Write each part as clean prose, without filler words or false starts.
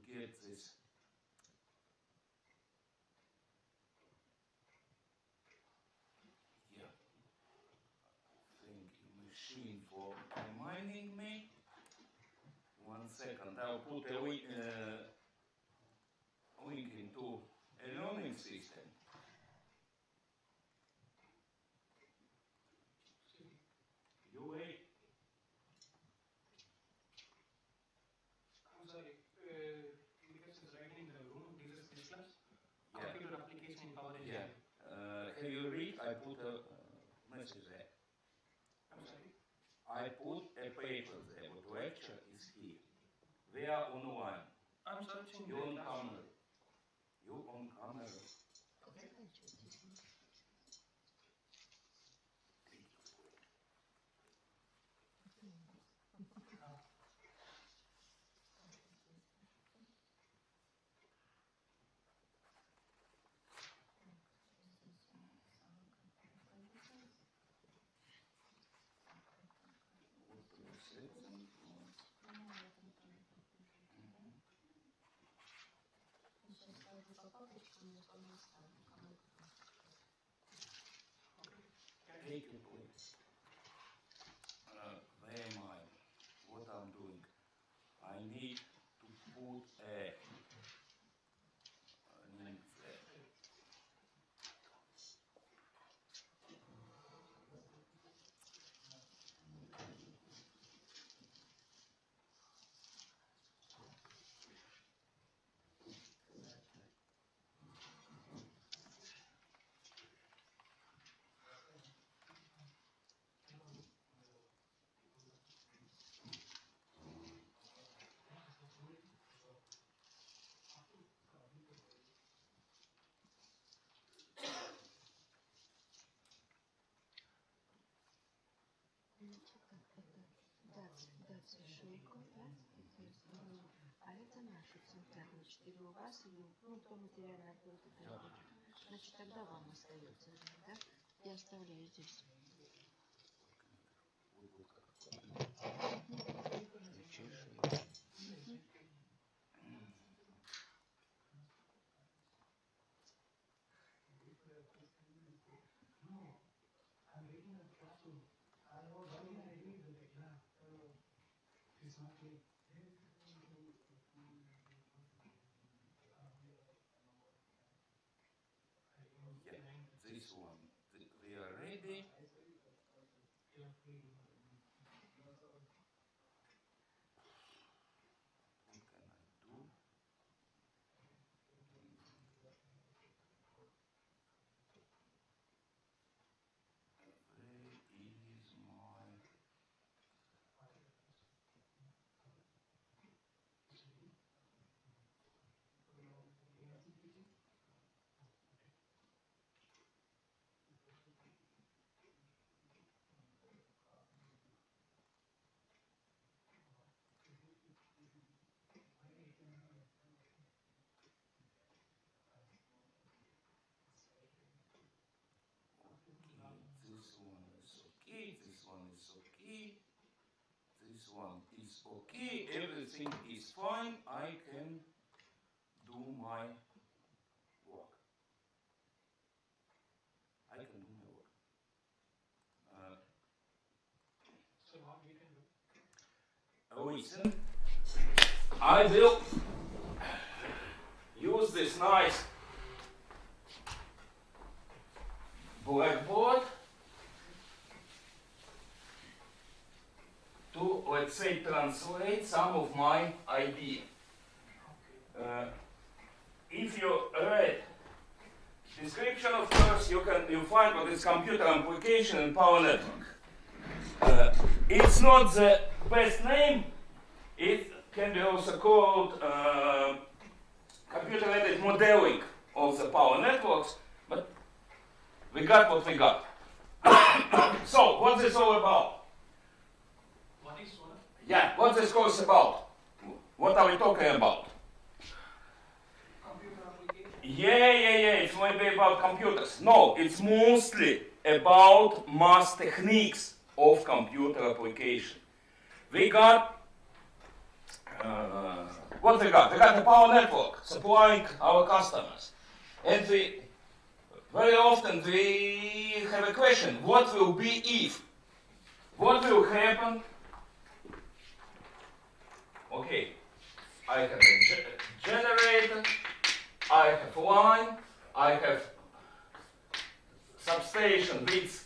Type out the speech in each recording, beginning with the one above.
get this machine for reminding me. 1 second, I'll put a link into a learning system. You wait. I'm sorry, because it's right in the room, this class? Yeah. Computer application power engineering. Yeah. Have you read? I put a message there. I'm sorry? I put a paper there, but lecture is here. We are online. I'm searching You the on class. camera. You on camera. Okay. Take it, please. Where am I? What I'm doing? I need to put a link there. Дать шейку, да? А это наши центральные 4 у вас, ну, то материальное будет это. Значит, тогда вам остается, да? Я оставляю здесь. This one. We are ready. What can I do? Where is my... This one is okay, this one is okay, this one is okay, everything is fine, I can do my work. I can do my work. So what we can do? Listen, I will use this nice blackboard to, let's say, translate some of my idea. If you read description of course, you find what is computer application and power network. It's not the best name. It can be also called computer-aided modeling of the power networks, but we got what we got. So, what's this all about? What is solar? Yeah, what's this course about? What are we talking about? Computer application? Yeah, it's maybe about computers. No, it's mostly about math techniques of computer application. We got, what we got? We got a power network supplying our customers. And very often we have a question, what will be if? What will happen? Okay, I have a generator, I have line, I have substation with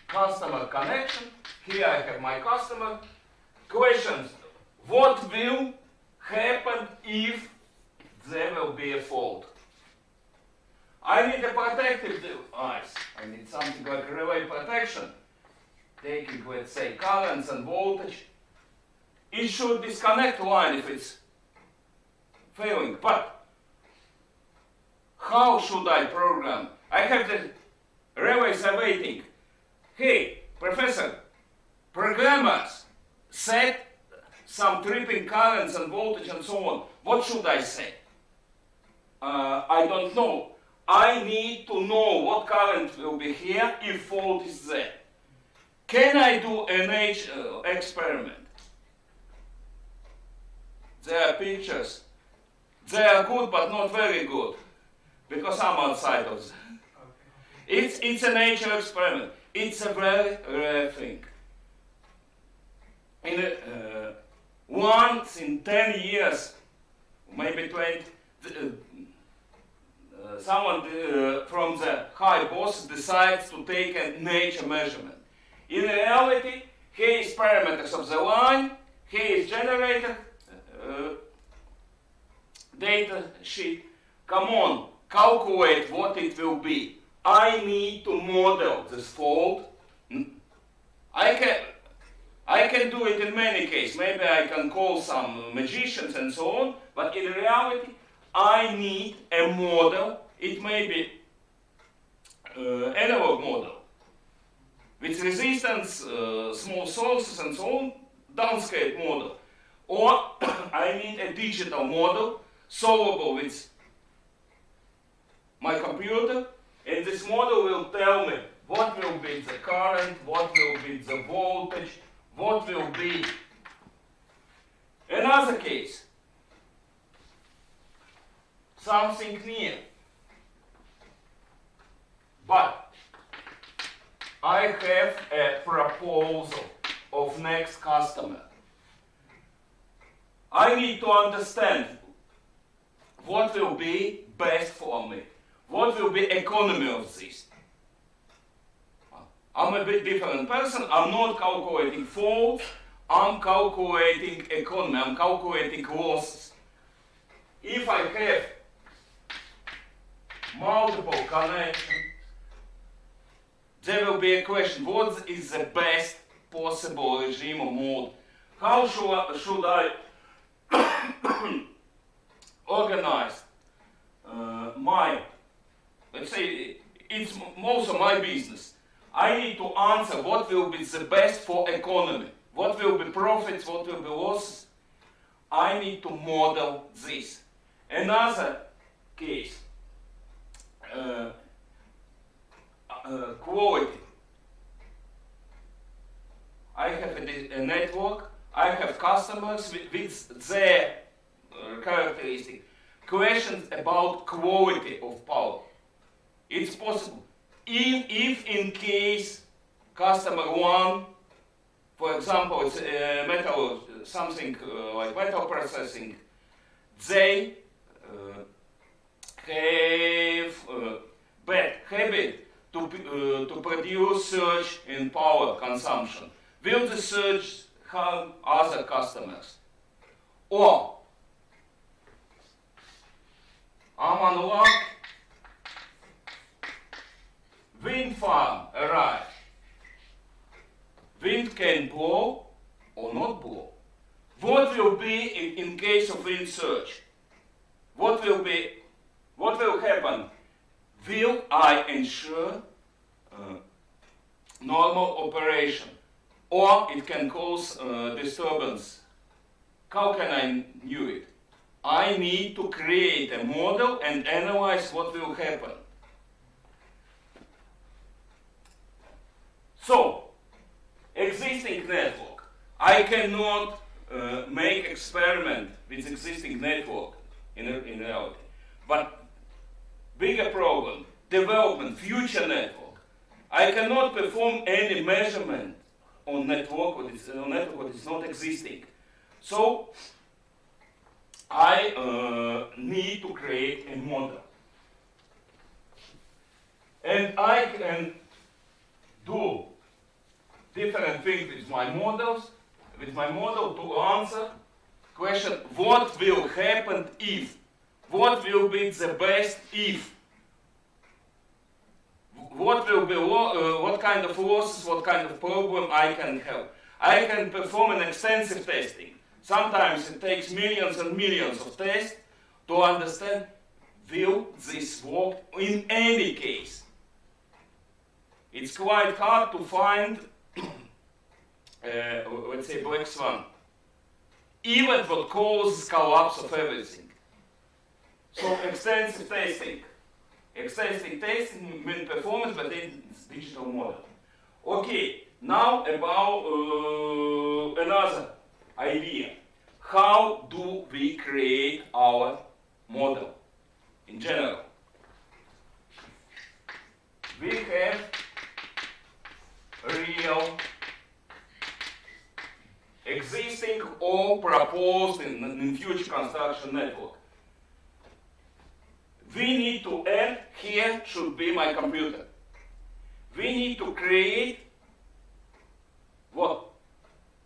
customer connection. Here I have my customer. Questions, what will happen if there will be a fault? I need a protective device. I need something like relay protection, taking, let's say, currents and voltage. It should disconnect line if it's failing, but how should I program? I have the relays are waiting. Hey, professor, programmers set some tripping currents and voltage and so on. What should I say? I don't know. I need to know what current will be here if fault is there. Can I do an experiment? There are pictures. They are good but not very good because I'm outside of them. It's a nature experiment. It's a very rare thing. Once in 10 years, maybe 20, someone from the high boss decides to take a nature measurement. In reality, here is parameters of the line, here is generator, data sheet. Come on, calculate what it will be. I need to model this fault. I can do it in many cases. Maybe I can call some magicians and so on, but in reality, I need a model. It may be analog model with resistance, small sources and so on, downscaled model. Or I need a digital model solvable with my computer, and this model will tell me what will be the current, what will be the voltage, what will be. Another case, something near. But I have a proposal of next customer. I need to understand what will be best for me. What will be economy of this? I'm a bit different person. I'm not calculating faults. I'm calculating economy. I'm calculating losses. If I have multiple connections, there will be a question, what is the best possible regime or mode? How should I organize my, let's say, it's most of my business. I need to answer what will be the best for economy. What will be profits, what will be losses. I need to model this. Another case, quality. I have a network, I have customers with their characteristics. Questions about quality of power. It's possible. If in case customer 1, for example, it's metal, something like metal processing, they have bad habit to produce surge in power consumption. Will the surge harm other customers? Or I'm unlucky, wind farm arrived. Wind can blow or not blow. What will be in case of wind surge? What will happen? Will I ensure normal operation? Or it can cause disturbance. How can I know it? I need to create a model and analyze what will happen. So, existing network, I cannot make experiment with existing network in reality. But bigger problem, development, future network. I cannot perform any measurement on network what is not existing. So I need to create a model. And I can do different things with my model to answer question, what will happen if? What will be the best if? What will be what kind of losses, what kind of problem I can have? I can perform an extensive testing. Sometimes it takes millions and millions of tests to understand, will this work in any case? It's quite hard to find, let's say, black swan. Event what causes collapse of everything. So extensive testing. Extensive testing means performance, but it's digital model. Okay, now about another idea. How do we create our model in general? We have real, existing or proposed in future construction network. We need to add, here should be my computer. We need to create what?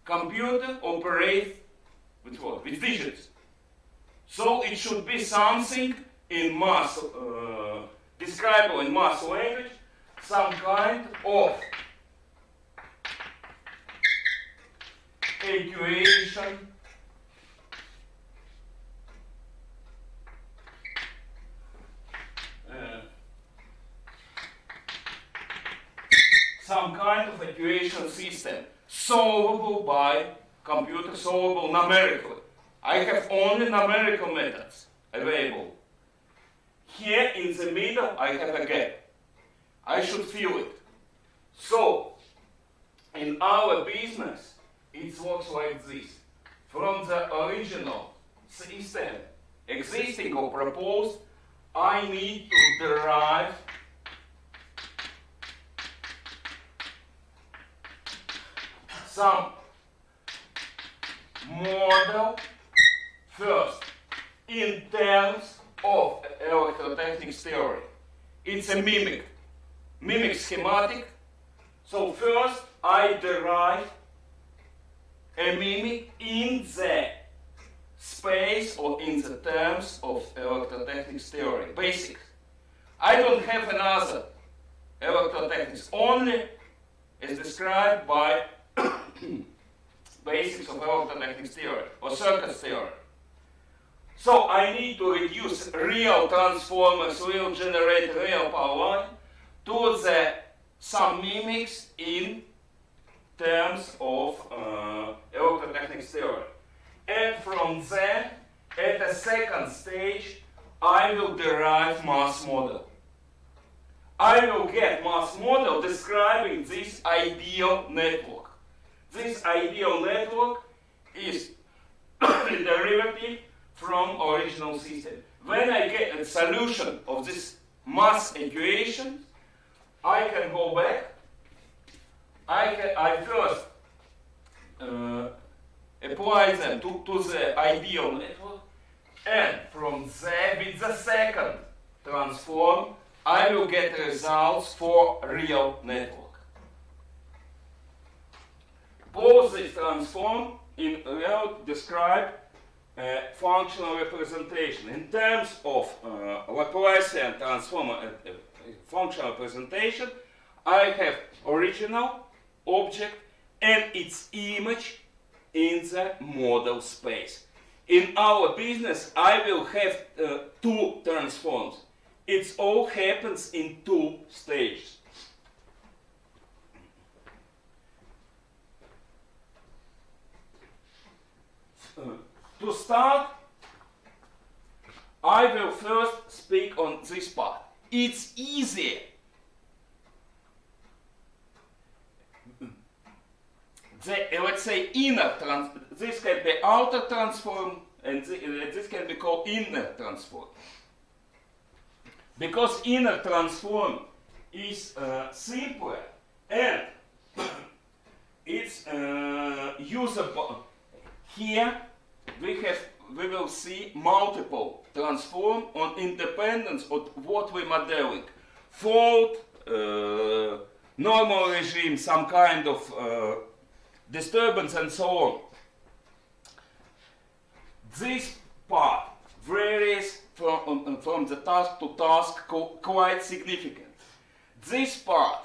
Computer operates with what? With digits. So it should be something in mass, describable in mass language, some kind of equation some kind of equation system solvable by computer, solvable numerically. I have only numerical methods available. Here in the middle I have a gap. I should fill it. So in our business it works like this. From the original system, existing or proposed, I need to derive some model first in terms of electrotechnics theory. It's a mimic schematic. So first I derive a mimic in the space or in the terms of electrotechnics theory, basics. I don't have another electrotechnics, only as described by basics of electrotechnics theory or circuits theory. So I need to reduce real transformers, real generator, real power line to some mimics in terms of electrotechnics theory. And from there, at the second stage, I will derive mass model. I will get mass model describing this ideal network. This ideal network is the derivative from original system. When I get a solution of this mass equation, I can go back. I first apply them to the ideal network, and from there, with the second transform, I will get results for real network. Both these transform in real describe functional representation. In terms of Laplacian transform functional representation, I have original object and its image in the model space. In our business, I will have two transforms. It all happens in two stages. To start, I will first speak on this part. It's easy. let's say this can be outer transform, and this can be called inner transform. Because inner transform is simpler and it's usable. Here we will see multiple transform on independence of what we're modeling. Fault, normal regime, some kind of disturbance, and so on. This part varies from the task to task quite significant. This part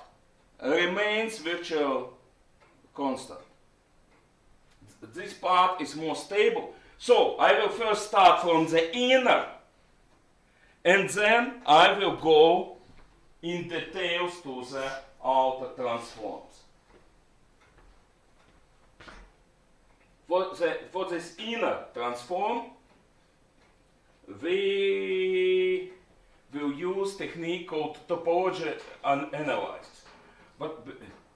remains virtual constant. This part is more stable. So I will first start from the inner, and then I will go in details to the outer transforms. For this inner transform, we will use technique called topology analysis. But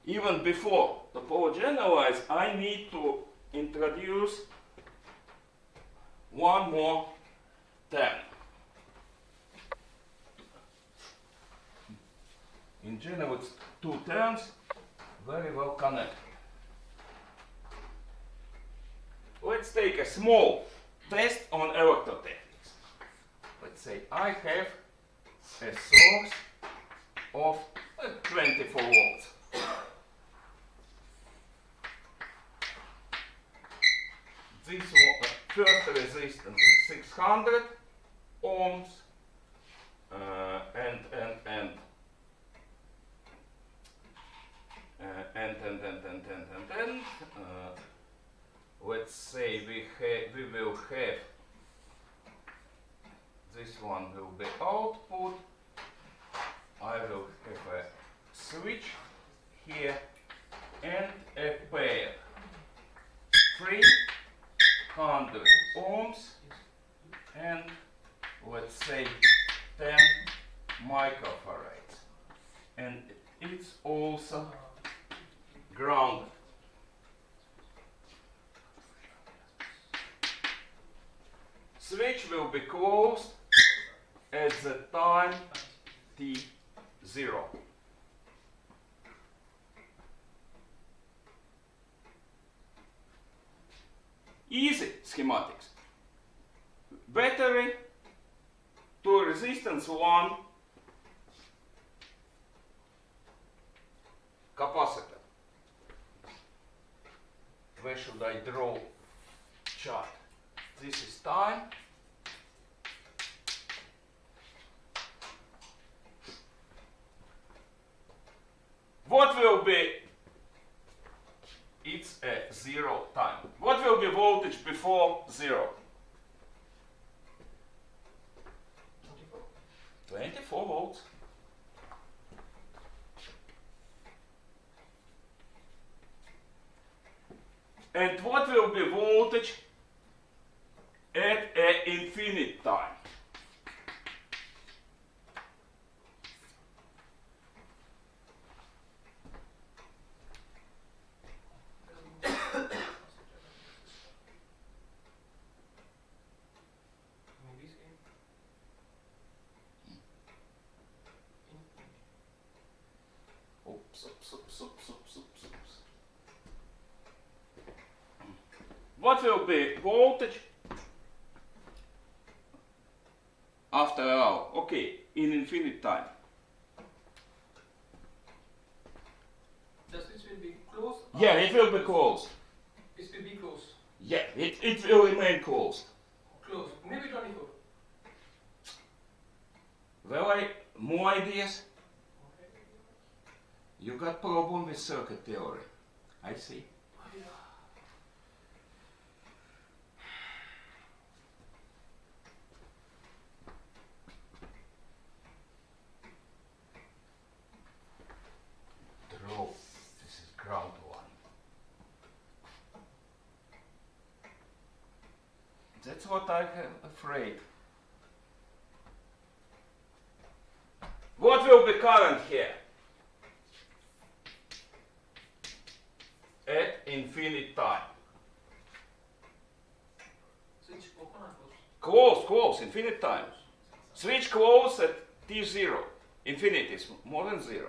even before topology analysis, I need to introduce one more term. In general, it's two terms very well connected. Let's take a small test on electrotechnics. Let's say I have a source of 24 volts. This first resistance is 600 ohms, and let's say we will have this one will be output. I will have a switch here and a pair 300 ohms and let's say 10 microfarads, and it's also grounded. Switch will be closed at the time t0. Easy schematics. Battery to resistance 1, capacitor. Where should I draw chart? This is time. What will be? It's a 0 time. What will be voltage before 0? 24 volts. And what will be voltage at an infinite time? What will be voltage after an hour? Okay, in infinite time. The switch will be closed? Yeah, it will be closed. It will be closed. Yeah, it will remain closed. Closed. Maybe 24. Well, more ideas? You got problem with circuit theory. I see. Draw. This is ground one. That's what I'm afraid. What will be current here? At infinite time. Switch open or Close, infinite time. Switch close at t0. Infinity is more than 0.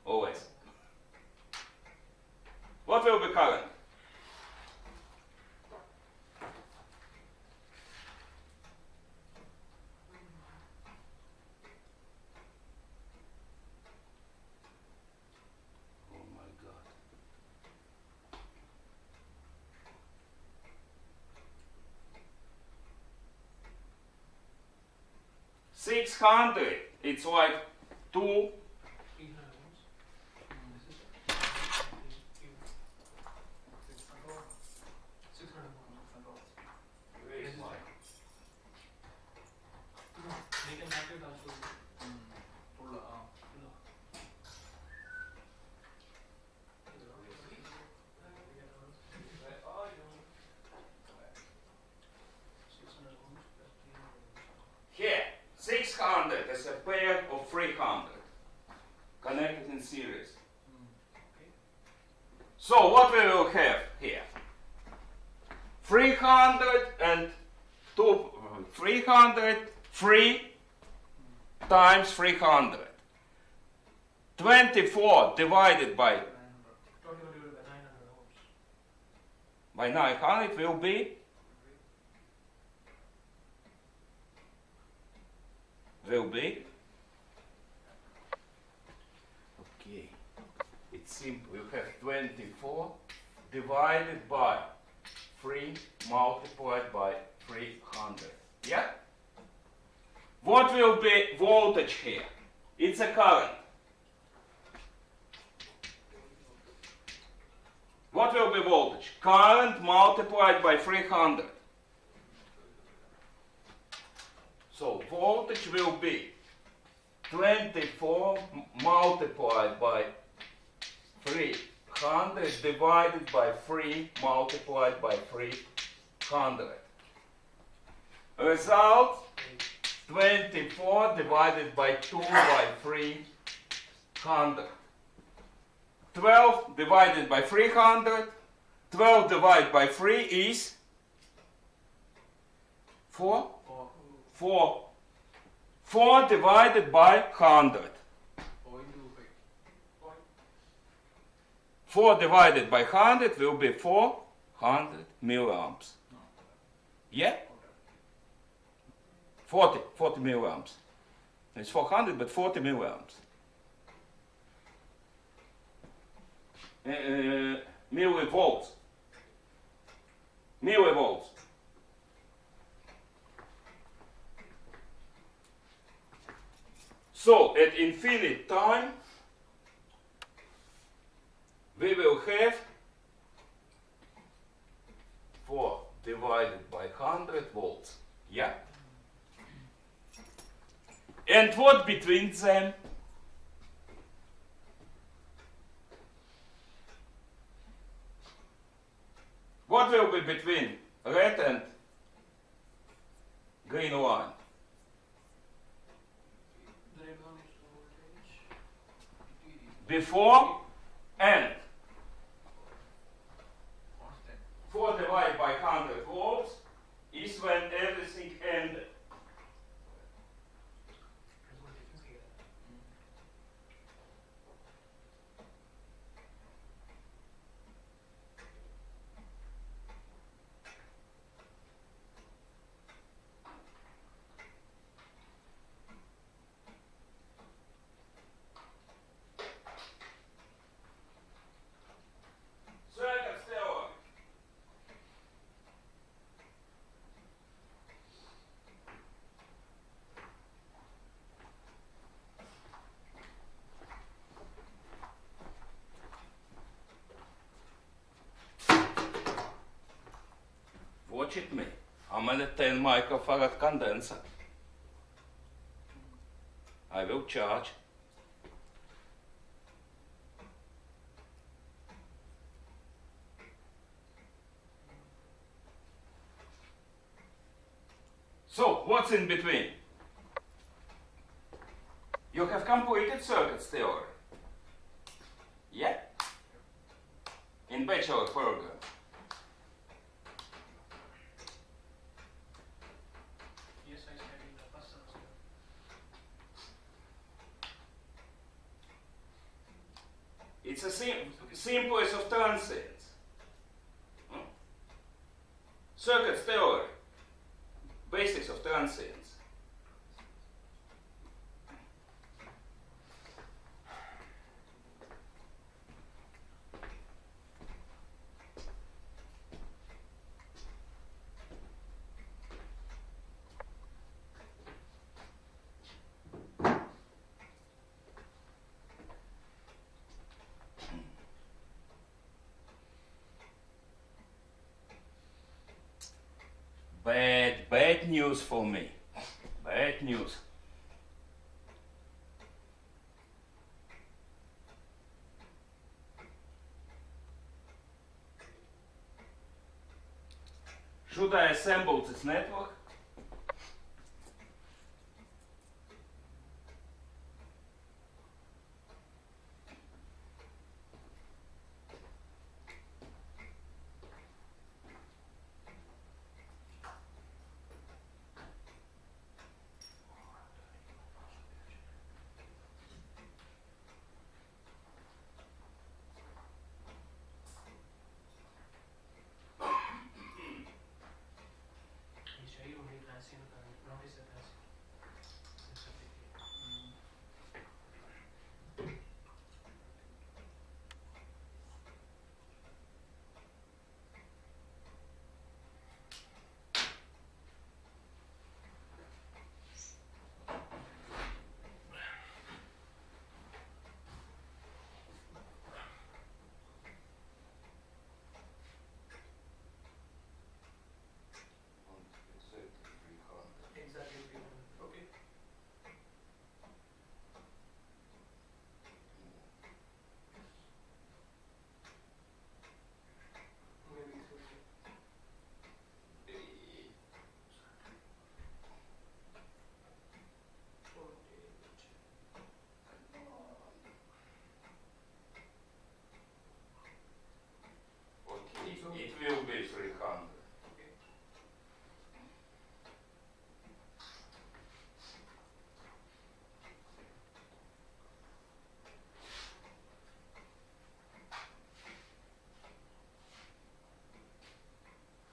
Or less. What will be current? Oh my God. 600, it's like 2. 300 ohms. This is 600 ohms. Very smart. They can calculate also. Here, 600 is a pair of 300 connected in series. So what we will have here? 300 and 300, 3 times 300. 24 divided by 900 ohms. 900 will be okay, it's simple. You have 24 divided by 3 multiplied by 300. Yeah? What will be voltage here? It's a current. What will be voltage? Current multiplied by 300. So voltage will be 24 multiplied by 300 divided by 3 multiplied by 300. Result 24 divided by 2 by 300. 12 divided by 300. 12 divided by 3 is 4. 4. 4 divided by 100. 4 divided by 100 will be 400 milliamps. Yeah? 40 milliamps. It's 400, but 40 milliamps. Millivolts. Millivolts. So at infinite time, we will have 4 divided by 100 volts. Yeah? And what between them? What will be between red and green line? The red one is voltage. Before and Constant. 4 divided by 100 volts is when everything ended. There's one difference here. Circuit theory. Watch it me. I'm at a 10 microfarad condenser. I will charge. So, what's in between? You have completed circuits theory. Yeah? bachelor program. Yes, I studied the first semester. It's a simplest of transients. Circuits theory, basics of transients. Bad news for me. Bad news. Should I assemble this network? HI only transient current, not is a transient. Exactly 300. Okay. Maybe it's okay. Okay, It's okay. it will be 300. Okay.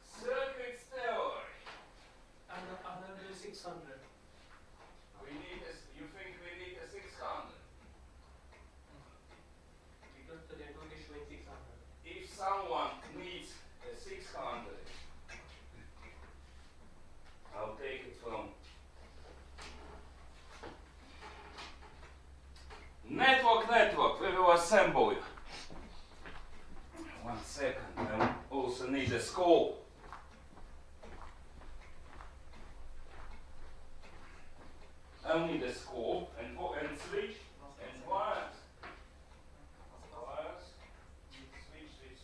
Circuits theory. And the other is 600. You think we need a 600? Because the network is showing 600. If someone needs a 600, I'll take it from network, we will assemble it. 1 second, I also need a scope. I'll need a scope and switch and wires. Wires, switch.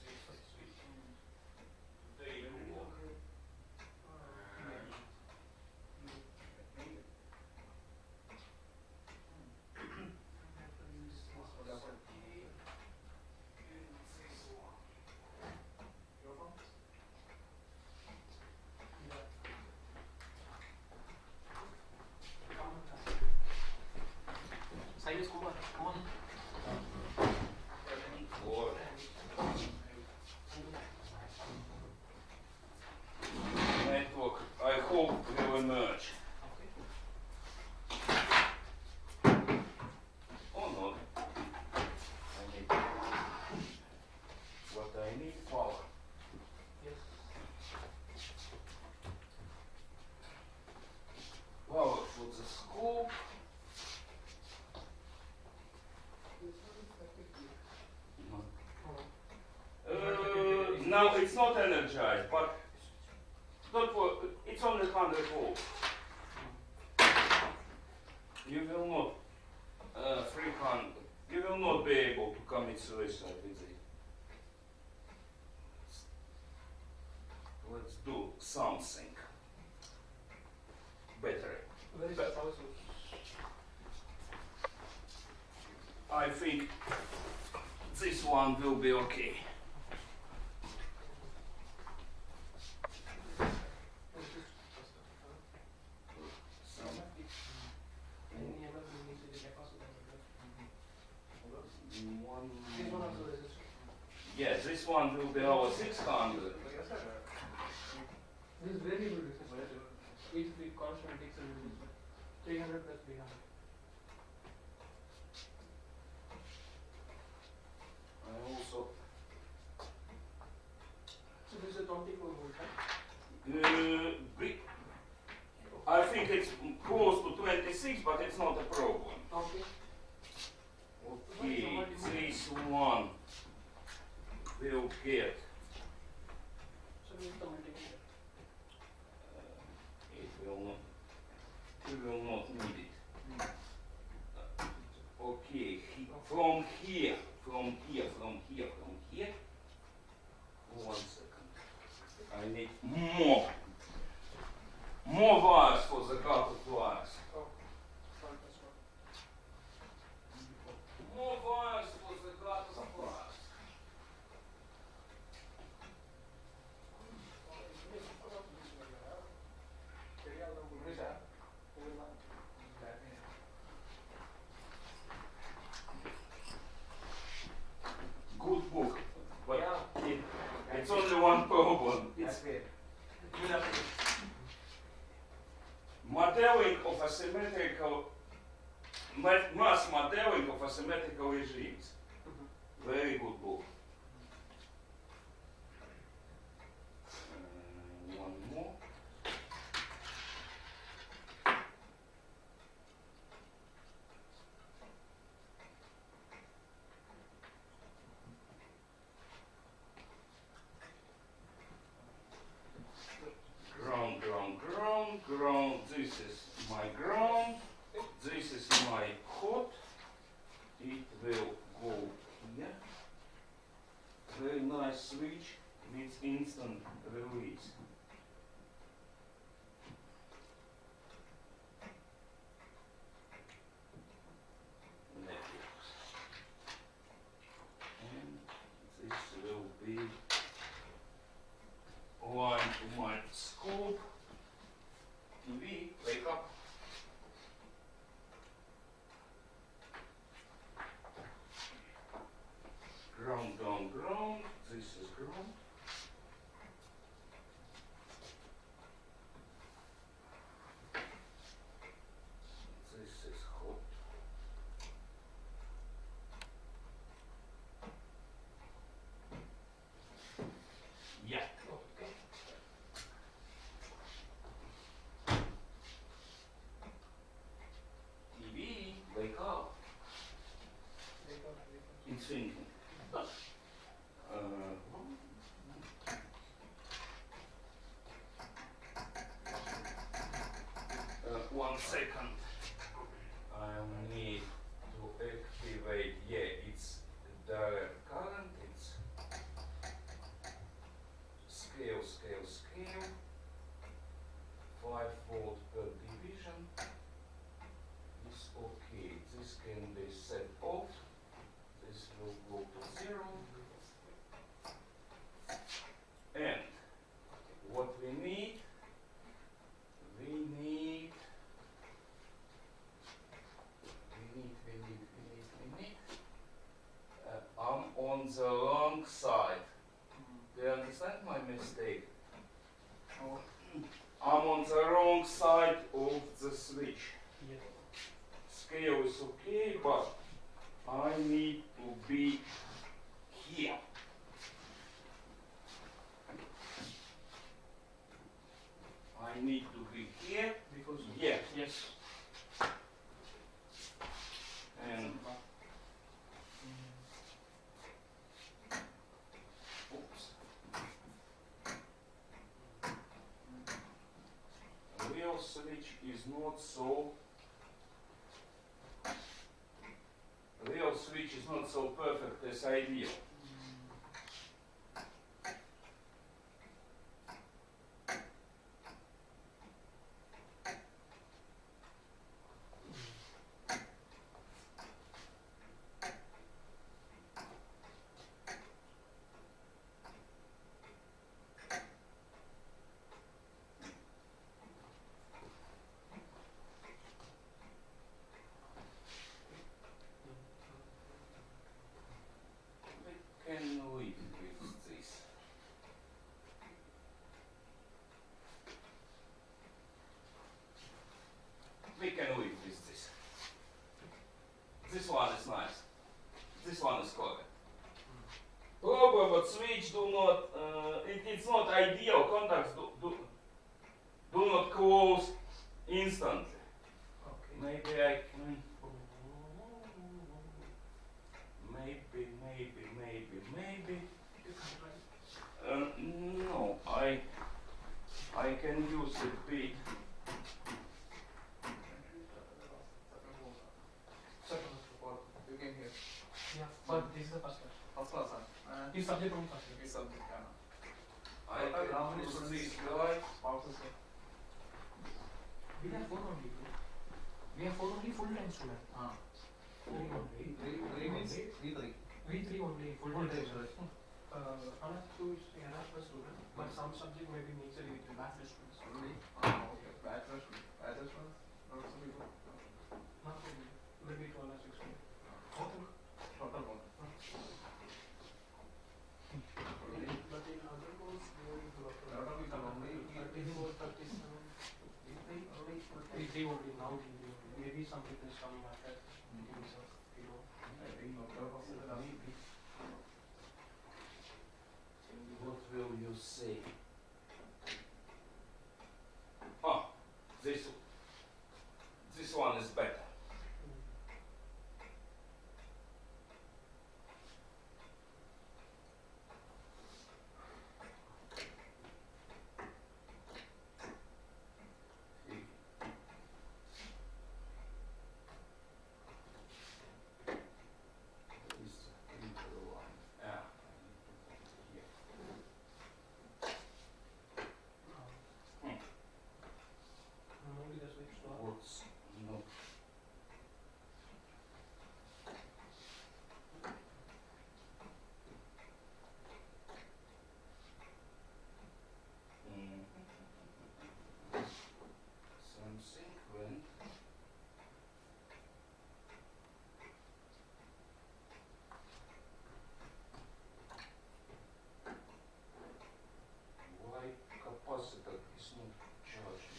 They will work. Cyrus Kumar, come on. Or network, I hope will emerge. Or not. I need what I need, power. Yes. Power for the scope. Now it's not energized, but not for, it's only 100 volts. You will not 300. You will not be able to commit suicide with it. Let's do something better. Where is But- the power source? I think this one will be okay. one will be our 600. This is variable resistance. Each big constant takes a resistance. 300 plus 300. I also So this is a 24 volt, right? I think it's close to 26, but it's not a problem. Okay. Okay, this one will get. So this is the multimeter. It will not. We will not need it. Okay, from here. 1 second. I need more wires for the couple of wires. Oh, one plus one. More wires for the couple of wires. Good book, but it's only one problem. It's modeling of asymmetrical mass modeling of asymmetrical regimes. Very good book. One more. Ground. This is my ground. This is my hot. It will go here. Very nice switch with instant release. Networks. And this will be line to my scope. TV, wake up. Ground. This is ground. This is hot. Yeah. Okay. TV, wake up. It's thinking. One second. I need to activate. Yeah, it's direct current. It's scale. 5 volt per division. It's okay. This can be set off. This will go to 0. And what we need, I'm on the wrong side. Do you understand my mistake? I'm on the wrong side of the switch. Yes. Scale is okay, but I need to be here. I need to be here Because Yeah. yes. and oops. Real switch is not so perfect as ideal. close instantly. Okay. Maybe I can. Maybe. You can try. No, I can use a bit. Second for you came here. Yeah, but this is the first class. First class, and His subject only first class. his subject. I can how many use students? this guy. Spouses. We have 4 only. We have 4 only full-time student. 3 only. Three means three. We 3 only Full-time full-time student. student. Another 2 is Erasmus student, but some subject maybe mixed with the bachelor students. Only. Okay. Bachelor students. Not some people. Not only. Maybe 12 or 16. Total one. But in other course, we will do Lot of people only. 34, 37. We 3 only now. Maybe some people is coming after. I think lot of us are What will you say? Oh, this one is better. Maybe that's which one. What's not something went why capacitor is not charging?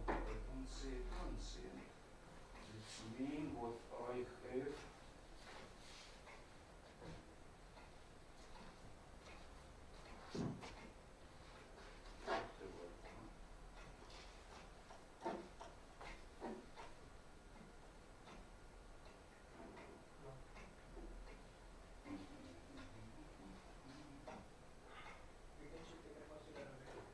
I don't see transient. It's mean what I have. We can check the capacitor and the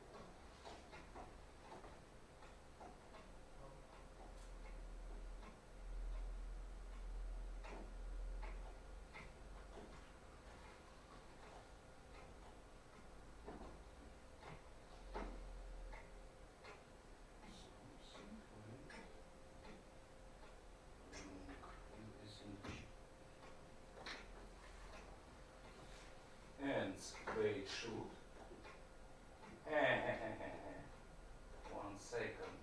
And they shoot. 1 second.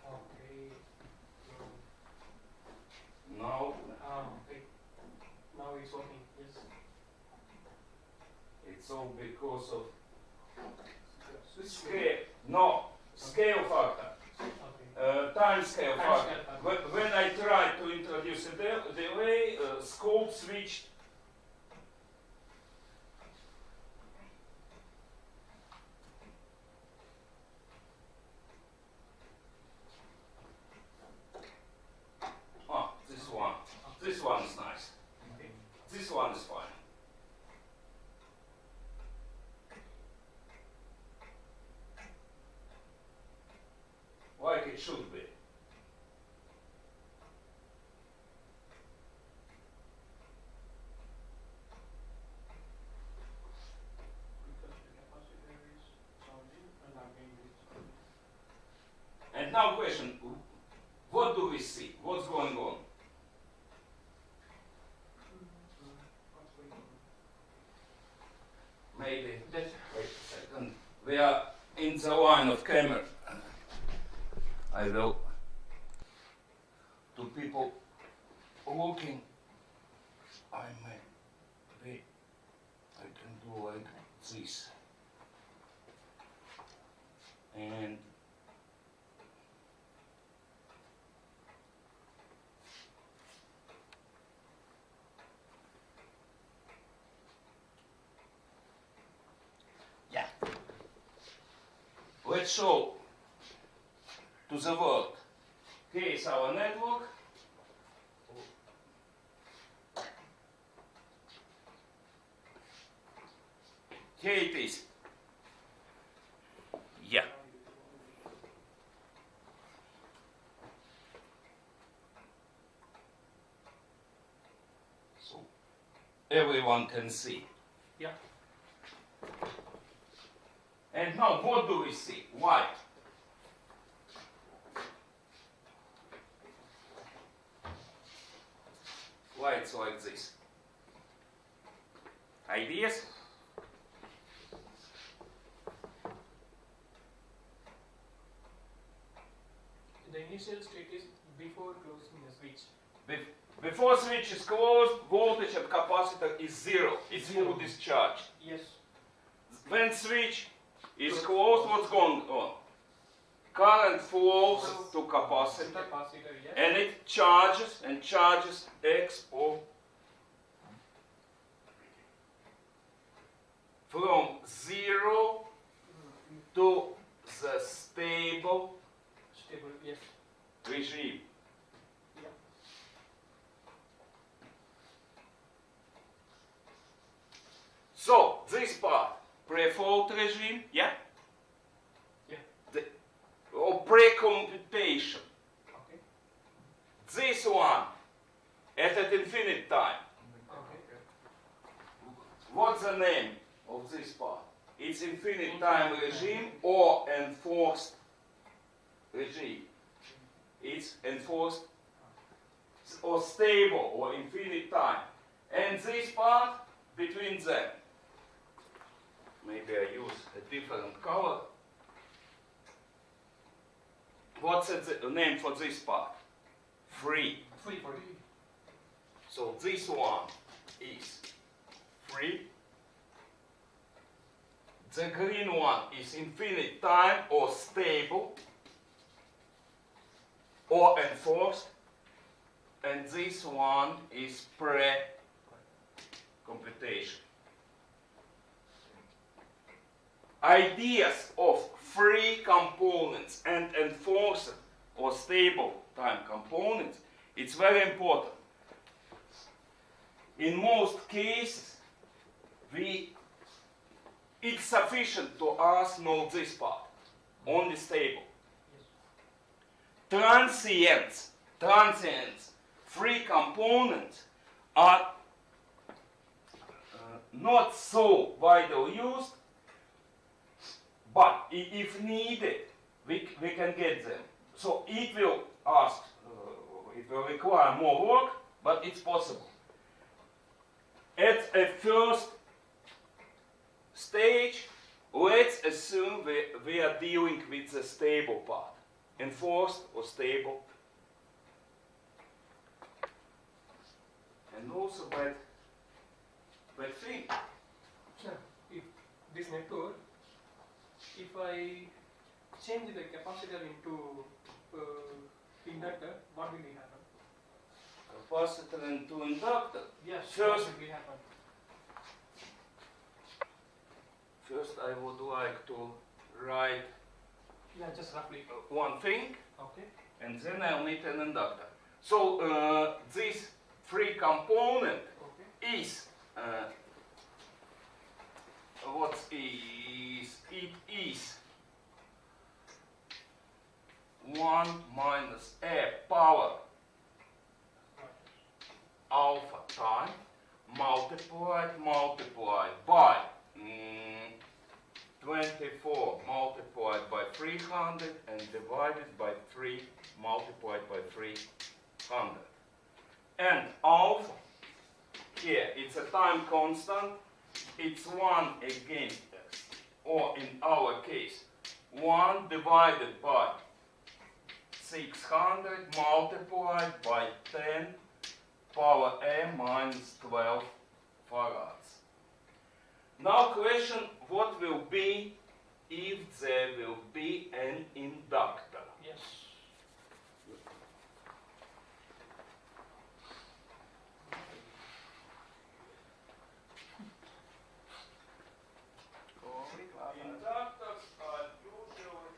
okay. Now Okay. Now it's working. Yes. it's all because of Switch. scale factor. Okay. Time scale Time factor. scale factor. When I tried to introduce a delay, scope switched. Ah, this one. This one is nice. Okay. This one is fine. Like it should be. Because the capacitor is charging and again it is charging. And now question, what do we see? What's going on? What's going on? Maybe, That's wait a second, we are in the line of camera. I will, to people looking, I can do like this. And yeah, let's show to the world. Here is our network. Here it is. Yeah. So everyone can see. Yeah. And now what do we see? Why? Why it's like this? Ideas? The initial state is before closing the switch. Before switch is closed, voltage at capacitor is zero. It's Zero. full discharge. Yes. When switch is closed, what's going on? Current flows to capacitor Capacitor, yes. and it charges and charges X of from zero to the stable Stable, yes. regime. Yeah. So this part, pre-fault regime, yeah? Yeah. Or pre-computation. Okay. This one, at an infinite time. Okay. What's the name of this part? It's infinite time regime or enforced regime. It's enforced or stable or infinite time. And this part between them. Maybe I use a different color. What's the name for this part? Free. Free for it. So this one is free. The green one is infinite time or stable or enforced. And this one is pre-computation. Ideas of free components and enforced or stable time components, it's very important. In most cases, it's sufficient to us know this part, only stable. Transients, free components are not so widely used, but if needed, we can get them. So it will require more work, but it's possible. At a first stage, let's assume we are dealing with the stable part, enforced or stable, and also bad thing. Sir, if this network, if I change the capacitor into inductor, what will happen? Capacitor into inductor. Yes, First- what will happen? First, I would like to write Yeah, just roughly. one thing, Okay. and then I'll need an inductor. So this free component Okay. is it is 1 minus a power alpha time multiplied by 24 multiplied by 300 and divided by 3 multiplied by 300. And alpha, here it's a time constant, it's 1 against x, or in our case, 1 divided by 600 multiplied by 10 power m minus 12 farads. Now question, what will be if there will be an inductor? Yes. Inductors are usually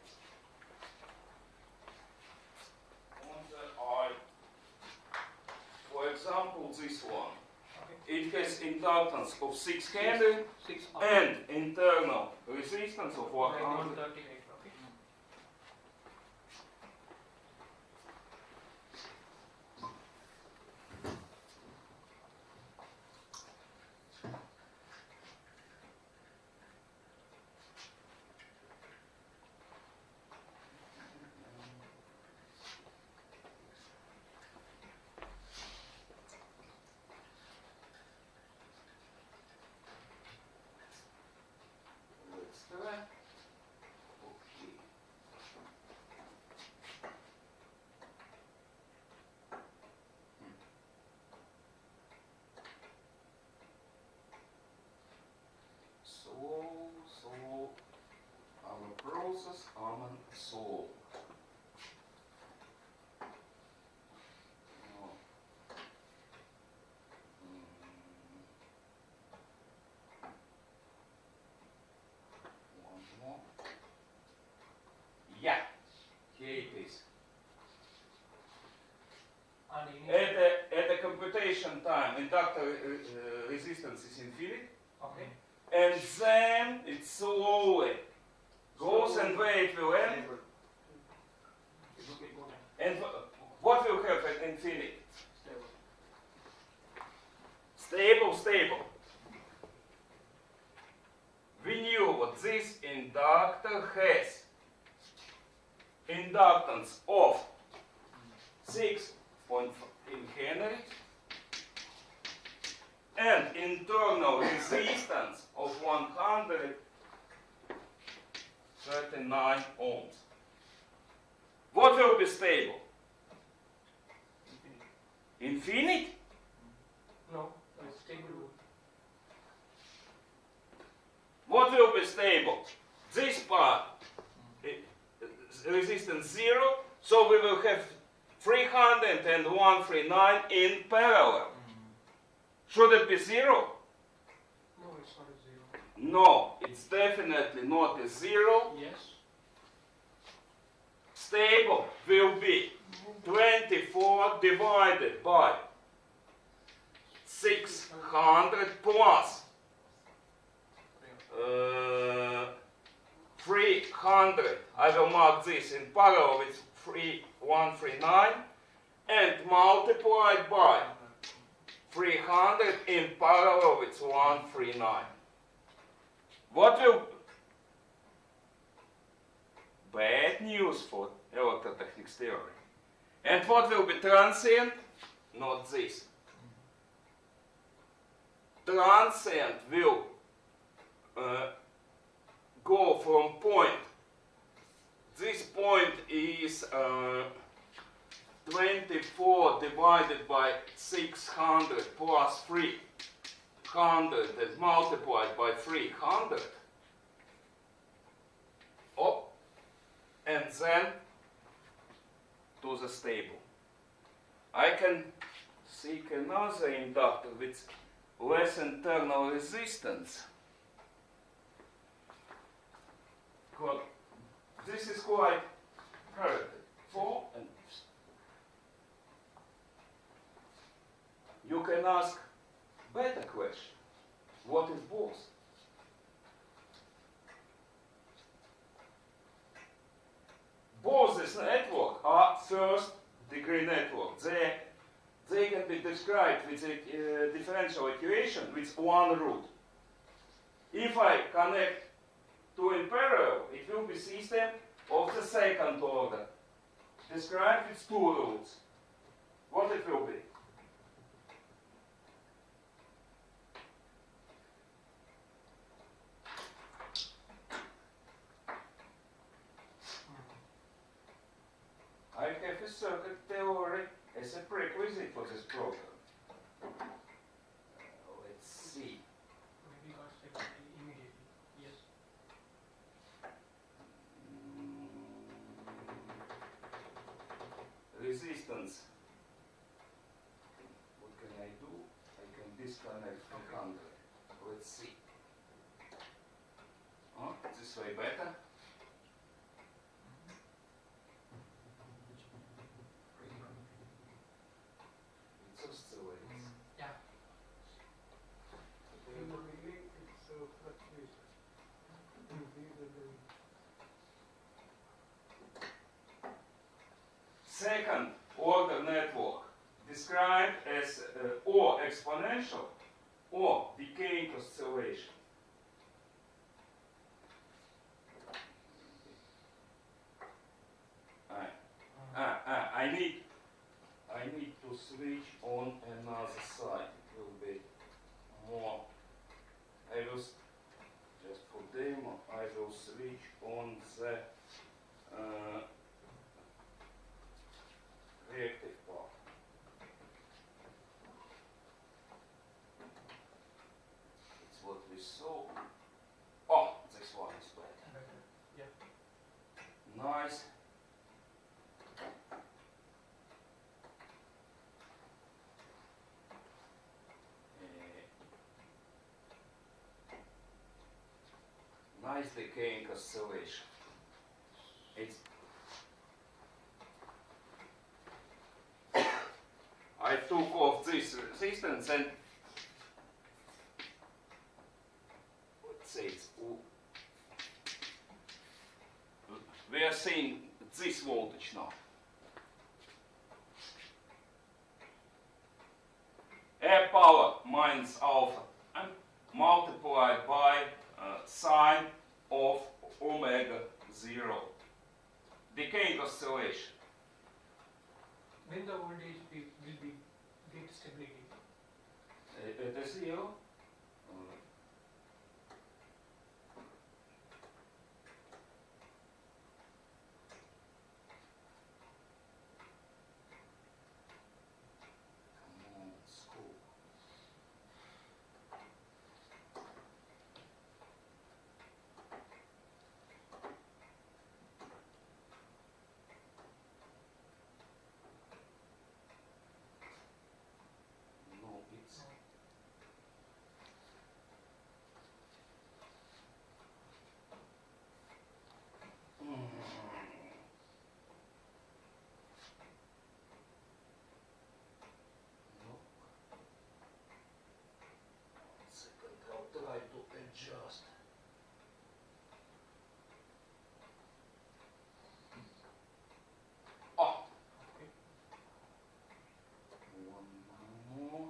on the I. For example, this one. It has inductance of 6 Henry 6 and internal resistance of 100. 138. Okay. Let's try. Okay. So our process common solve. No. One more. Yeah, here it is. And initial. At the computation time, inductor resistance is infinite, Okay. and then it slowly goes and where it will end. It will be good. And what will have at infinity? Stable. Stable. We knew what this inductor has. Inductance of 6.5 Henry and internal resistance of 139 ohms. What will be stable? Infinite? No, it's stable. What will be stable? This part, resistance 0, so we will have 300 and 139 in parallel. Should it be 0? No, it's not a 0. No, it's definitely not a 0. Yes. Stable will be 24 divided by 600 plus 300. I will mark this in parallel with 139 and multiplied by 300 in parallel with 139. What will bad news for electrotechnics theory? And what will be transient? Not this. Transient will go from point. This point is 24 divided by 600 plus 300 and multiplied by 300. Oh, and then to the stable. I can seek another inductor with less internal resistance. This is quite correct. 4 and you can ask better question. What is Bose? Bose's network are first degree network. They can be described with a differential equation with one root. If I connect two in parallel, it will be system of the second order, described with two roots. What it will be? I I have a circuit theory as a prerequisite for this program. Let's see. Maybe got stability immediately. Yes. Resistance. What can I do? I can disconnect from 100. Let's see. Oh, this way better. It oscillates. Yeah. In the beginning, it's fluctuation. Second order network described as or exponential or decaying oscillation. I need to switch on another side. It will be more. I will just for demo. I will switch on the reactive part. It's what we saw. Oh, this one is better. Better. Yeah. Nice. Nice decaying oscillation. It's I took off this resistance and let's say it's we are seeing this voltage now. Air power minus alpha and multiplied by sine of omega 0. Decaying oscillation. When the voltage will be get stability. Это zero. Come on, school. No, it's no. Second, I'll try to adjust. Oh, Okay. one more.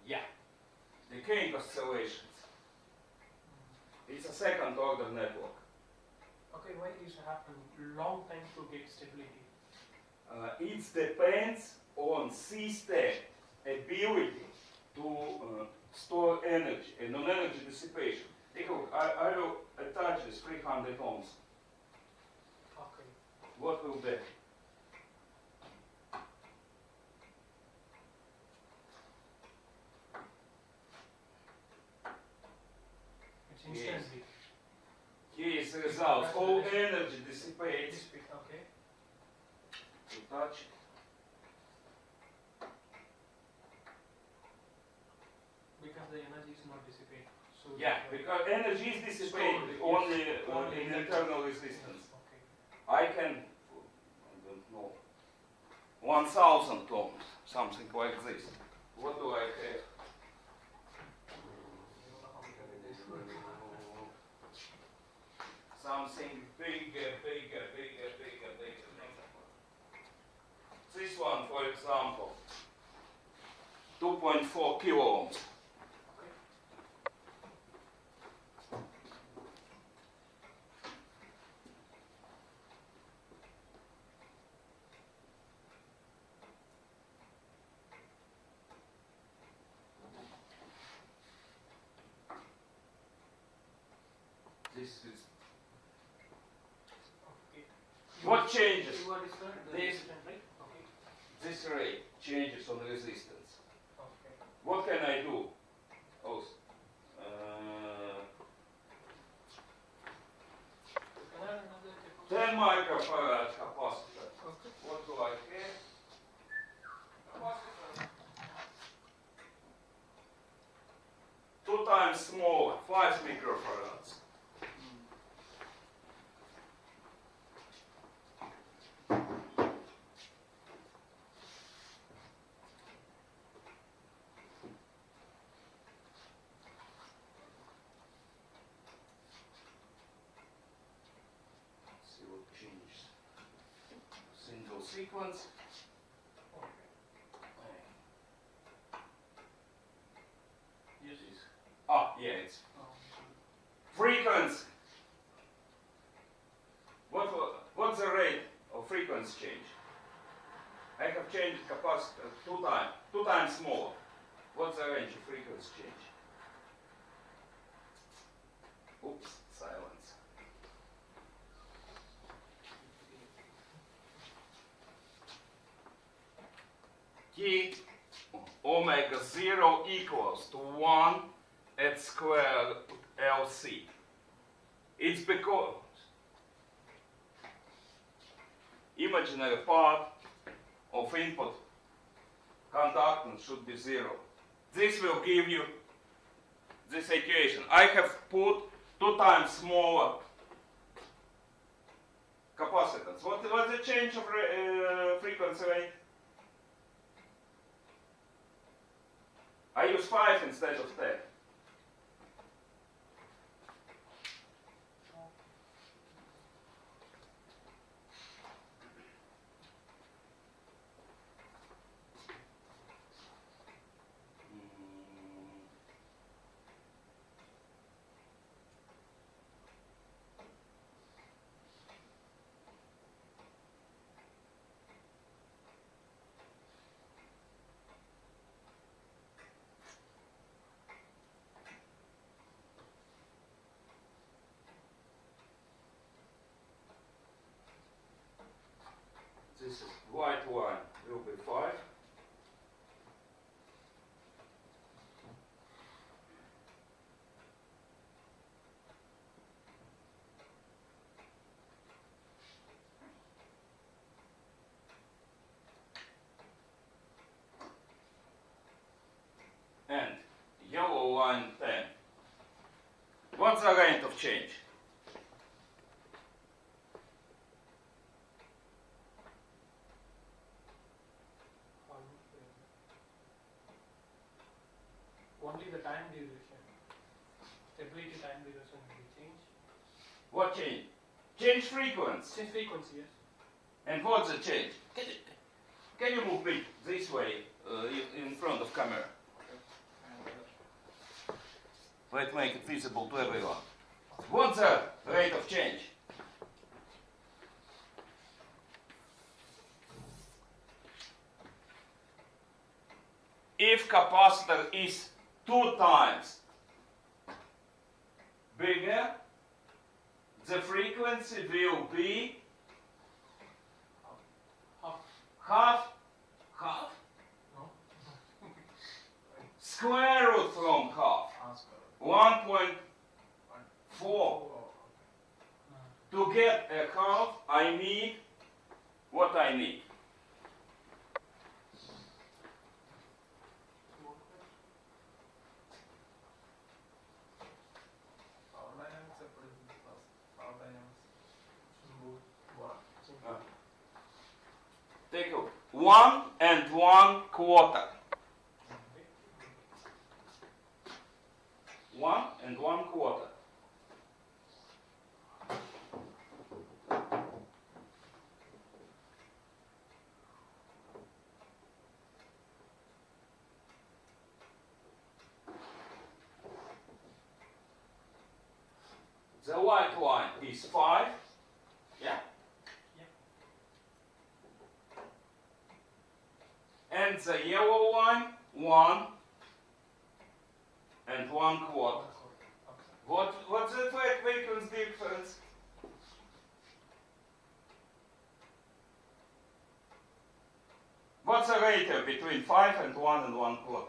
Yeah, decaying oscillations. It's a second order network. Okay, why this happen? Long time to get stability. It depends on system ability to store energy and on energy dissipation. Take a look, I will attach this 300 ohms. Okay. What will be? It's instantly. Here is the result. All energy dissipates. Okay. You touch it. Because the energy is not dissipated. So Yeah, because energy is dissipated only in internal resistance. Okay. I can, I don't know, 1000 ohms, something like this. What do I have? Something bigger. This one, for example, 2.4 kilo ohms. Okay. This is Okay. what changes? You are different, the This- resistance, right? Okay. This rate changes on resistance. Okay. What can I do? Oh, Can I have another check? 10 microfarad capacitor. Okay. What do I have? Capacitor. 2 times smaller, 5 microfarads. See what changes. Single sequence. Yes. Ah, yeah, it's frequency. What's the rate of frequency change? I have changed capacitor 2 times smaller. What's the range of frequency change? Oops, silence. T omega 0 equals to 1 at square LC. It's because imaginary part of input conductance should be 0. This will give you this equation. I have put 2 times smaller capacitance. What's the change of frequency rate? I use 5 instead of 10. This is white one will be 5. And yellow line 10. What's the rate of change? Only the time duration. Stability time duration will change. What change? Change frequency. Change frequency, yes. And what's the change? Can you move me this way in front of camera? Let's make it visible to everyone. What's the rate of change? If capacitor is 2 times bigger, the frequency will be Half. half No. square root from half, Answer. 1.4. To get a half, I need what I need. Power dynamics are pretty plus. Power dynamics. Take 1 and 1/4. 1 and 1/4. The white line is 5. Yeah? Yeah. And the yellow line, 1 and 1/4. Okay. What's the frequency between 5 and 1 and 1/4.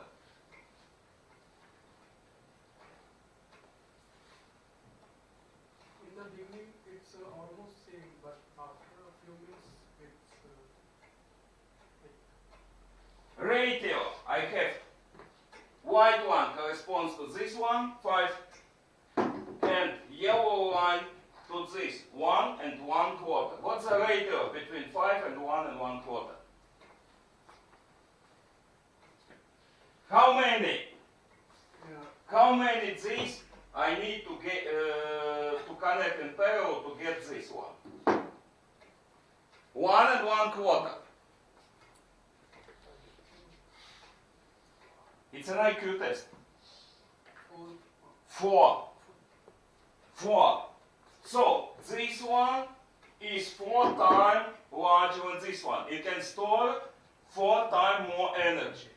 In the beginning, it's almost same, but after a few minutes, it's Ratio, I have white one corresponds to this one, 5, and yellow line to this, 1 and 1/4. What's the ratio between 5 and 1 and 1/4? How many? yeah. How many these I need to get to connect in parallel to get this one? 1 and 1/4. It's an IQ test. 4. 4. So this one is 4 times larger than this one. It can store 4 times more energy.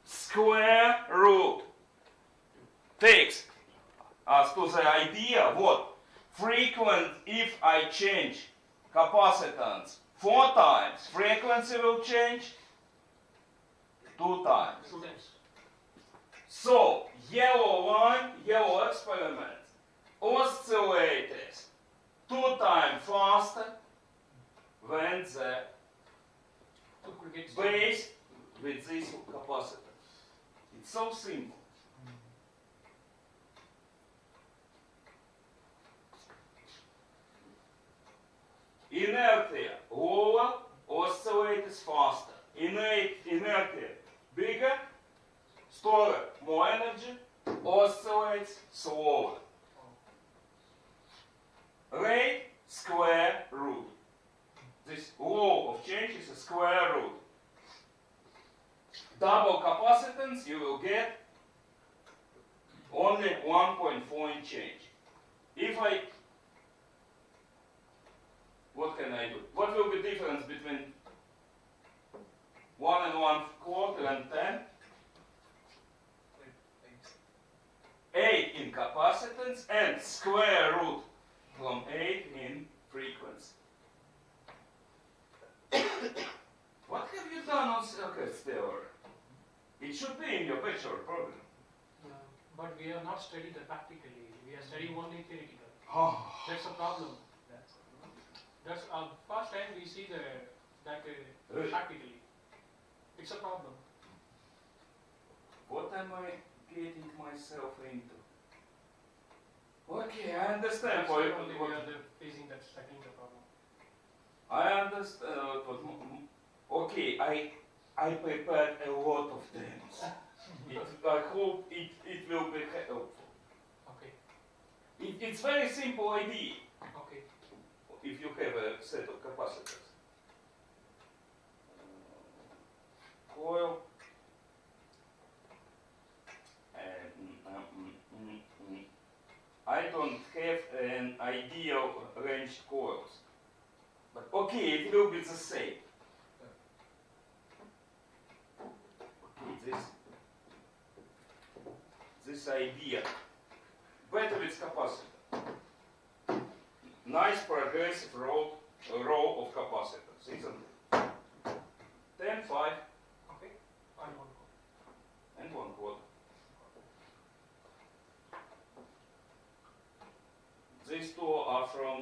Square root takes us to the idea what frequent, if I change capacitance 4 times, frequency will change 2 times. So yellow line, yellow experiment oscillates 2 times faster than the base with this capacitor. It's so simple. Inertia lower, oscillates faster. Inertia bigger, store more energy, oscillates slower. Rate square root. This law of change is a square root. Double capacitance, you will get only 1.4 in change. If I, what can I do? What will be the difference between 1 and 1/4 and 10? 8 in capacitance and square root from 8 in frequency. What have you done on circuits theory? It should be in your bachelor program. But we have not studied that practically. We are studying only theoretical. Oh. That's a problem. That's first time we see that practically. It's a problem. What am I getting myself into? Okay, I understand. That's why only we are facing that technical problem. I understand. Okay, I prepared a lot of demos. I hope it will be helpful. Okay. It's very simple idea. Okay. If you have a set of capacitors. Coil. I don't have an ideal range coils. But okay, it will be the same. Okay, this idea. Better with capacitor. Nice progressive row of capacitors, isn't it? 10, 5, Okay. and 1/4. These two are from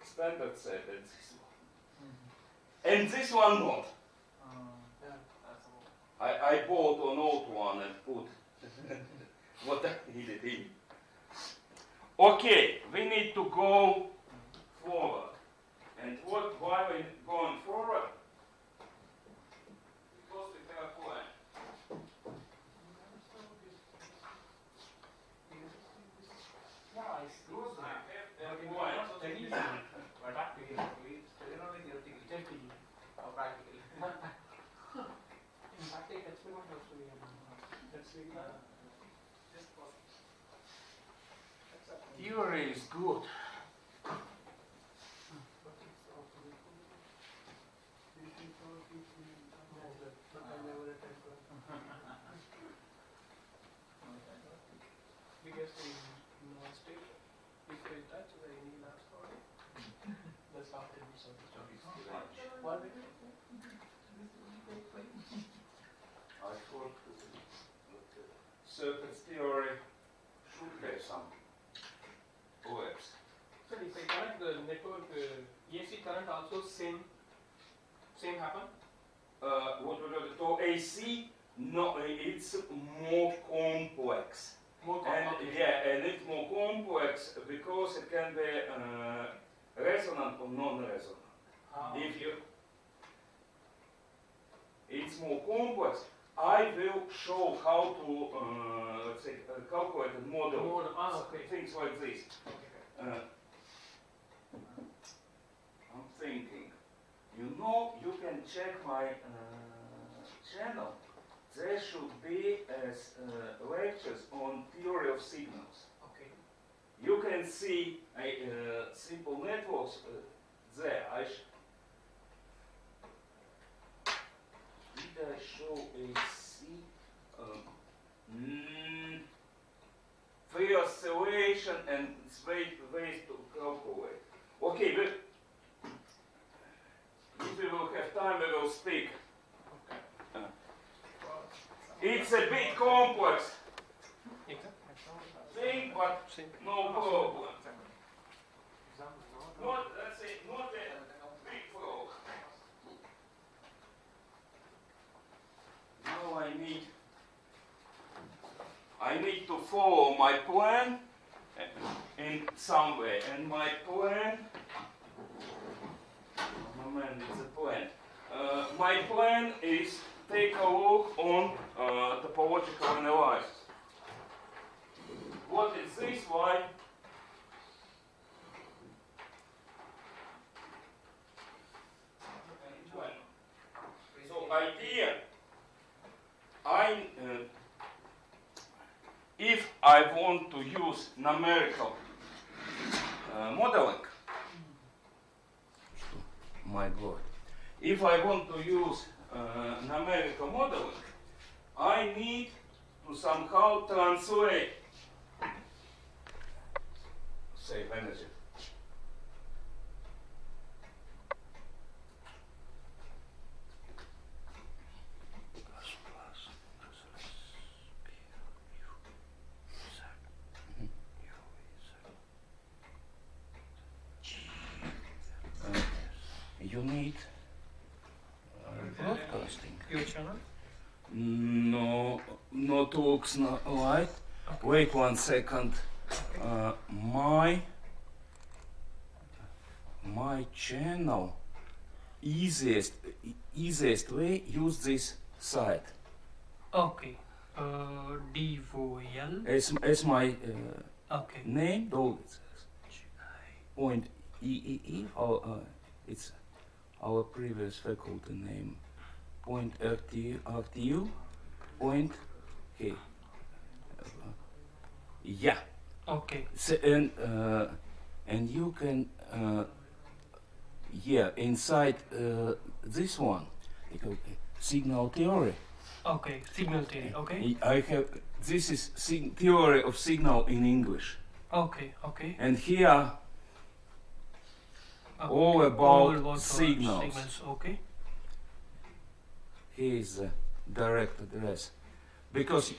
standard set and this one. And this one not. I bought an old one and put what I needed in. Okay, we need to go forward. And why we going forward? Because we have a plan. Yeah, I see. Because I have a But plan. not studying practically. Study only theoretically. Theoretically. Or practically. In practical experiment also we have that's very Theory is good. But I never attend one. because in one state, if they touch the any last body, that's after we saw the story. One minute. I thought circuits theory should have some OS. So if I connect the network AC current also same happen? What we got to AC? No, it's more complex. More And complex. yeah, and it's more complex because it can be resonant or non-resonant. If you, it's more complex. I will show how to let's say calculate and model Okay. things like this. Okay. I'm thinking, you know, you can check my channel. There should be lectures on theory of signals. Okay. You can see simple networks there. Did I show AC? Free oscillation and ways to calculate. Okay, if we will have time, we will speak. It's a bit complex thing, but no problem. Not, let's say, not a big problem. Now I need to follow my plan in some way, and my plan. Moment, it's a plan. My plan is take a look on topological analysis. What is this? Why? So idea. If I want to use numerical modeling, my God, if I want to use numerical modeling, I need to somehow translate save energy. You need broadcasting. Your channel? No, not looks like. Wait 1 second. My channel easiest way use this site. Okay. DVOL. As my Okay. name, though it says point EEE, or it's our previous faculty name. Point RTU, point K. Yeah. Okay. So, and you can inside this one, signal theory. Okay. Signal theory. Okay. I have this is theory of signal in English, Okay. Okay. and here all about signals. Okay. Here is the direct address, because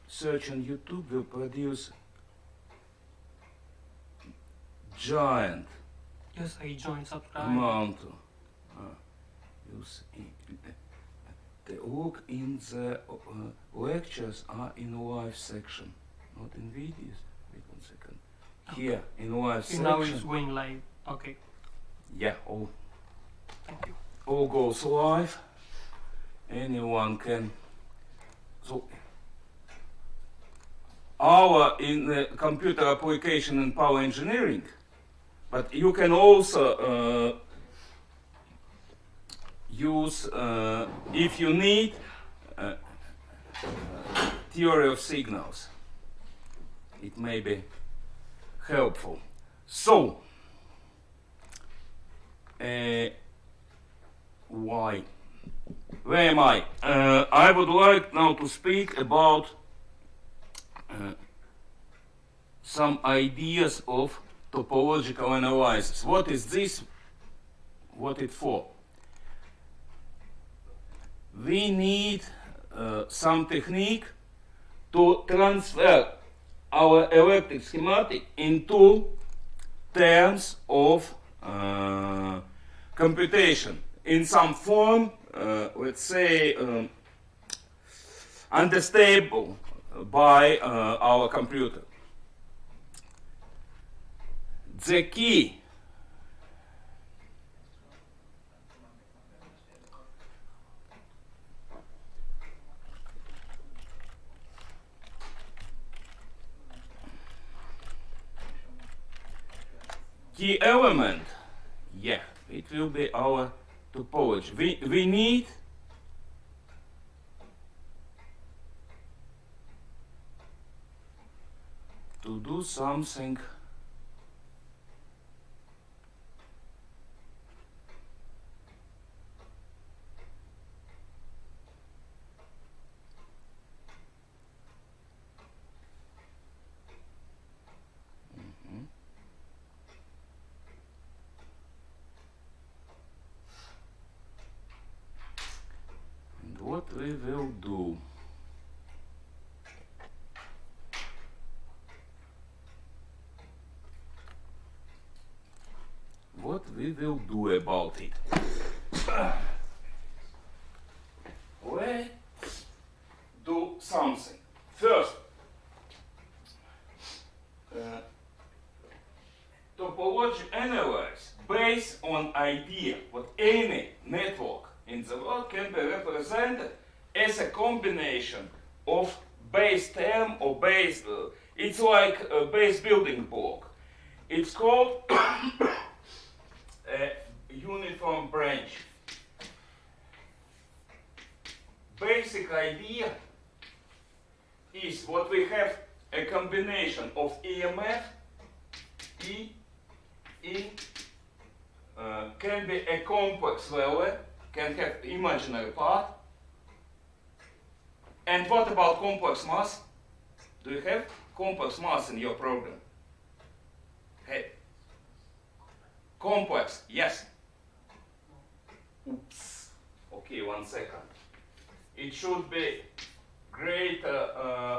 search on YouTube will produce giant Yes, I joined subscribe. amount. The look in the lectures are in live section, not in videos. Wait 1 second. Here in live Okay, now it's section. going live. Okay. Yeah, all Thank you. all goes live. Anyone can. So our in the computer application and power engineering, but you can also use if you need theory of signals. It may be helpful. So why? Where am I? I would like now to speak about some ideas of topological analysis. What is this? What it for? We need some technique to transfer our electric schematic into terms of computation in some form, let's say, understandable by our computer. The key element, yeah, it will be our topology. We need to do something and what we will do. What we will do about it? Let's do something. First, topology analyze based on idea what any network in the world can be represented as a combination of base term or base. It's like a base building block. It's called a uniform branch. Basic idea is what we have a combination of EMF, E can be a complex value, can have imaginary part. And what about complex mass? Do you have complex mass in your program? Hey. Complex, yes. Oops. Okay, 1 second. It should be greater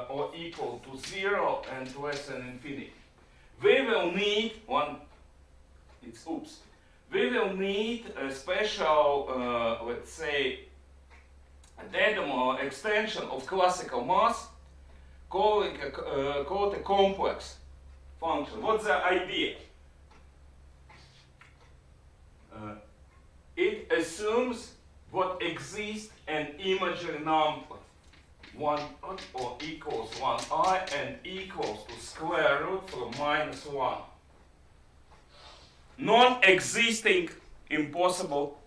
or equal to 0 and less than infinity. We will need We will need a special, let's say, datum or extension of classical mass called a complex function. What's the idea? It assumes what exists an imaginary number 1 or equals 1i and equals to square root from -1. Non-existing, impossible.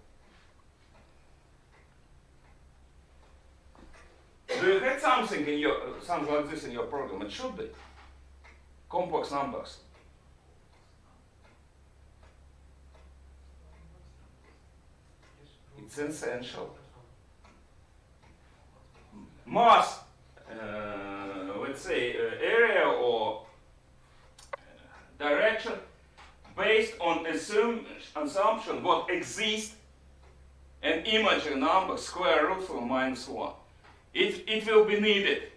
Do you have something in your something like this in your program? It should be complex numbers. It's essential. Mass, let's say area or direction based on assumption what exists an imaginary number square root from -1. It will be needed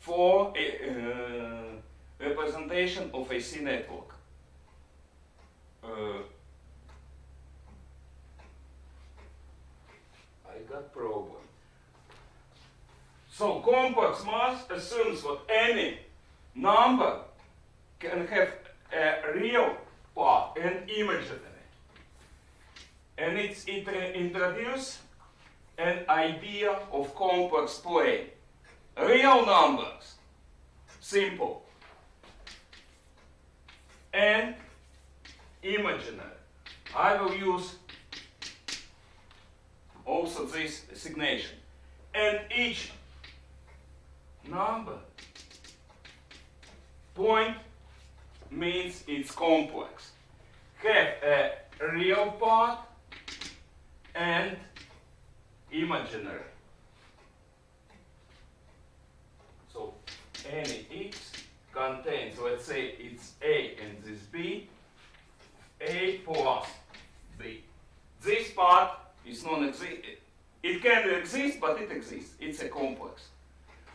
for a representation of a C network. I got problem. So complex mass assumes that any number can have a real part and imaginary. And it introduces an idea of complex plane. Real numbers, simple, and imaginary. I will use also this designation. And each number point means it's complex. Have a real part and imaginary. So any x contains, let's say it's A and this B, A plus B. This part is non-existent. It can exist, but it exists. It's a complex.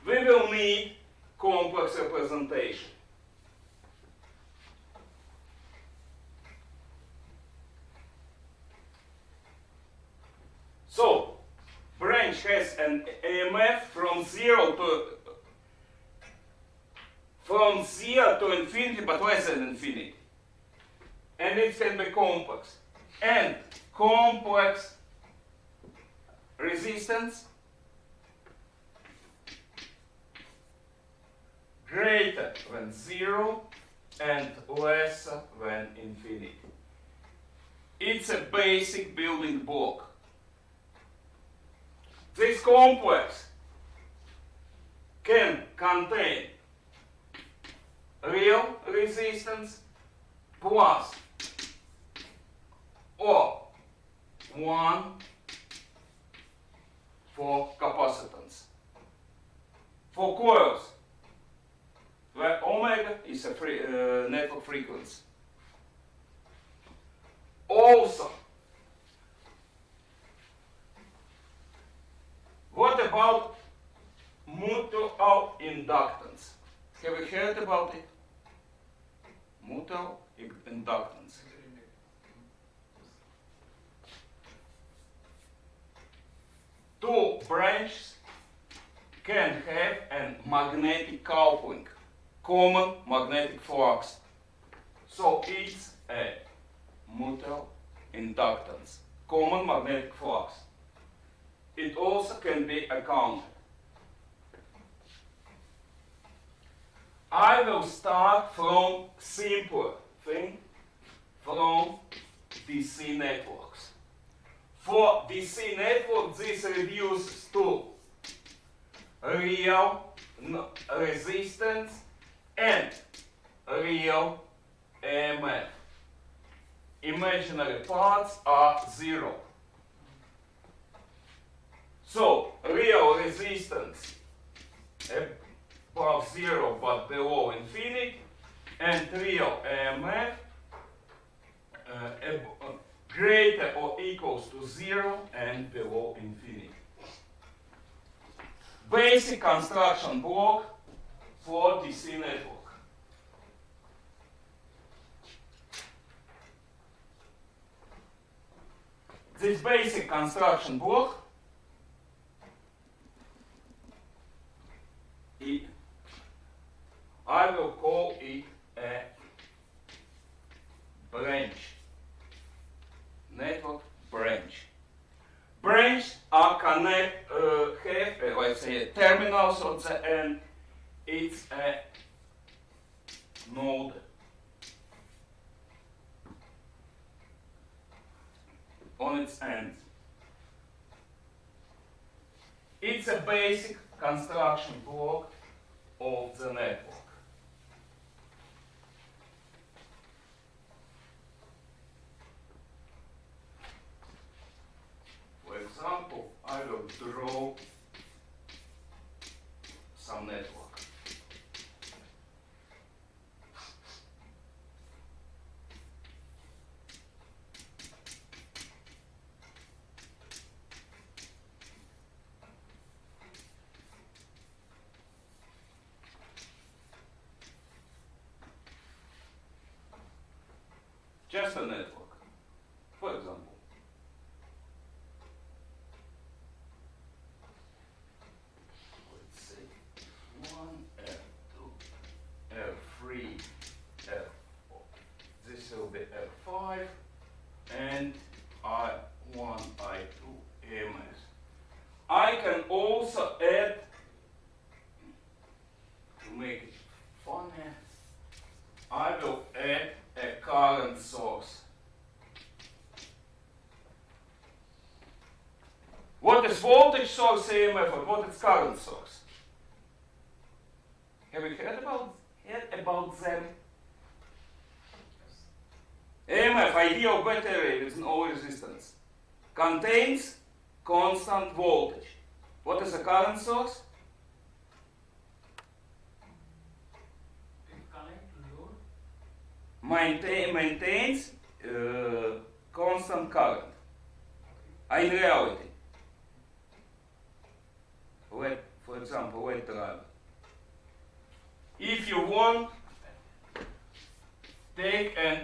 We will need complex representation. So, branch has an EMF from zero to infinity, but less than infinity. And it can be complex. And complex resistance greater than zero and lesser than infinity. It's a basic building block. This complex can contain real resistance plus or 1 for capacitance. For coils, where omega is a network frequency. Also, what about mutual inductance? Have you heard about it? Mutual inductance. Two branches can have a magnetic coupling, common magnetic flux. So it's a mutual inductance, common magnetic flux. It also can be accounted. I will start from simpler thing, from DC networks. For DC network, this reduces to real resistance and real EMF. Imaginary parts are zero. So, real resistance above zero but below infinity, and real EMF greater or equals to zero and below infinity. Basic construction block for DC network. This basic construction block I will call it a branch. Network branch. Branch are have let's say terminals on the end. It's a node. On its end. It's a basic construction block of the network. For example, I will draw some network. Just a network, for example. Let's say 1, F2, F3, F4. This will be F5 and I1, I2, EMS. I can also add, to make it funny, I will add a current source. What is voltage source EMF and what is current source? Have you heard about them? EMF, ideal battery with no resistance, contains constant voltage. What is a current source? Maintains constant current. In reality, example, late driver. If you want, take and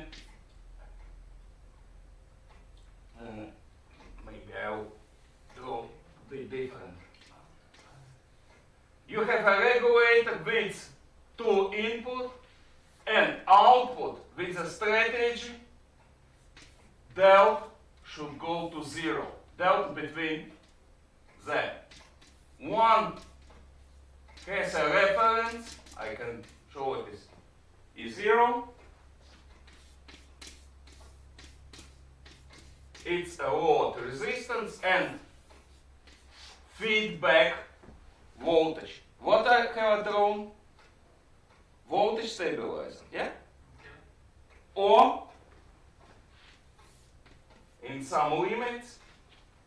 maybe I'll draw a bit different. You have a regulator with two input and output with a strategy. Del should go to 0. Del between them. One has a reference. I can show it is 0. It's a load resistance and feedback voltage. What I have drawn? Voltage stabilizer, yeah? Or, in some limits,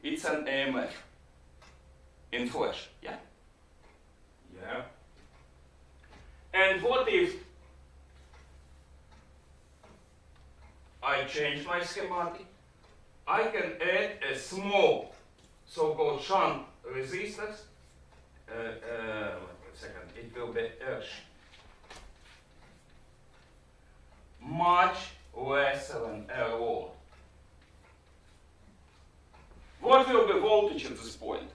it's an EMF in flash, yeah? Yeah. And what if I change my schematic? I can add a small so-called shunt resistors. Wait a second, it will be much less than a load. What will be voltage at this point?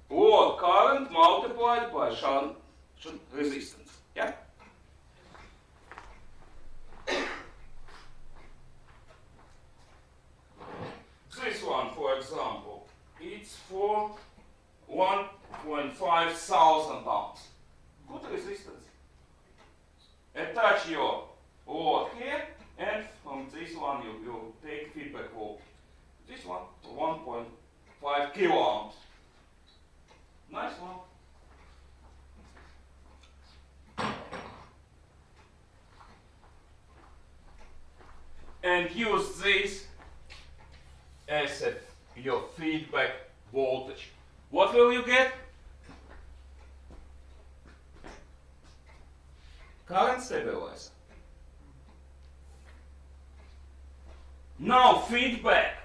Load current multiplied by shunt resistance. Yeah? This one, for example, it's for 1.5 thousand ohms. Good resistance. Attach your load here, and from this one you take feedback voltage. This one, 1.5 kilo ohms. Nice one. And use this as your feedback voltage. What will you get? Current stabilizer. Now feedback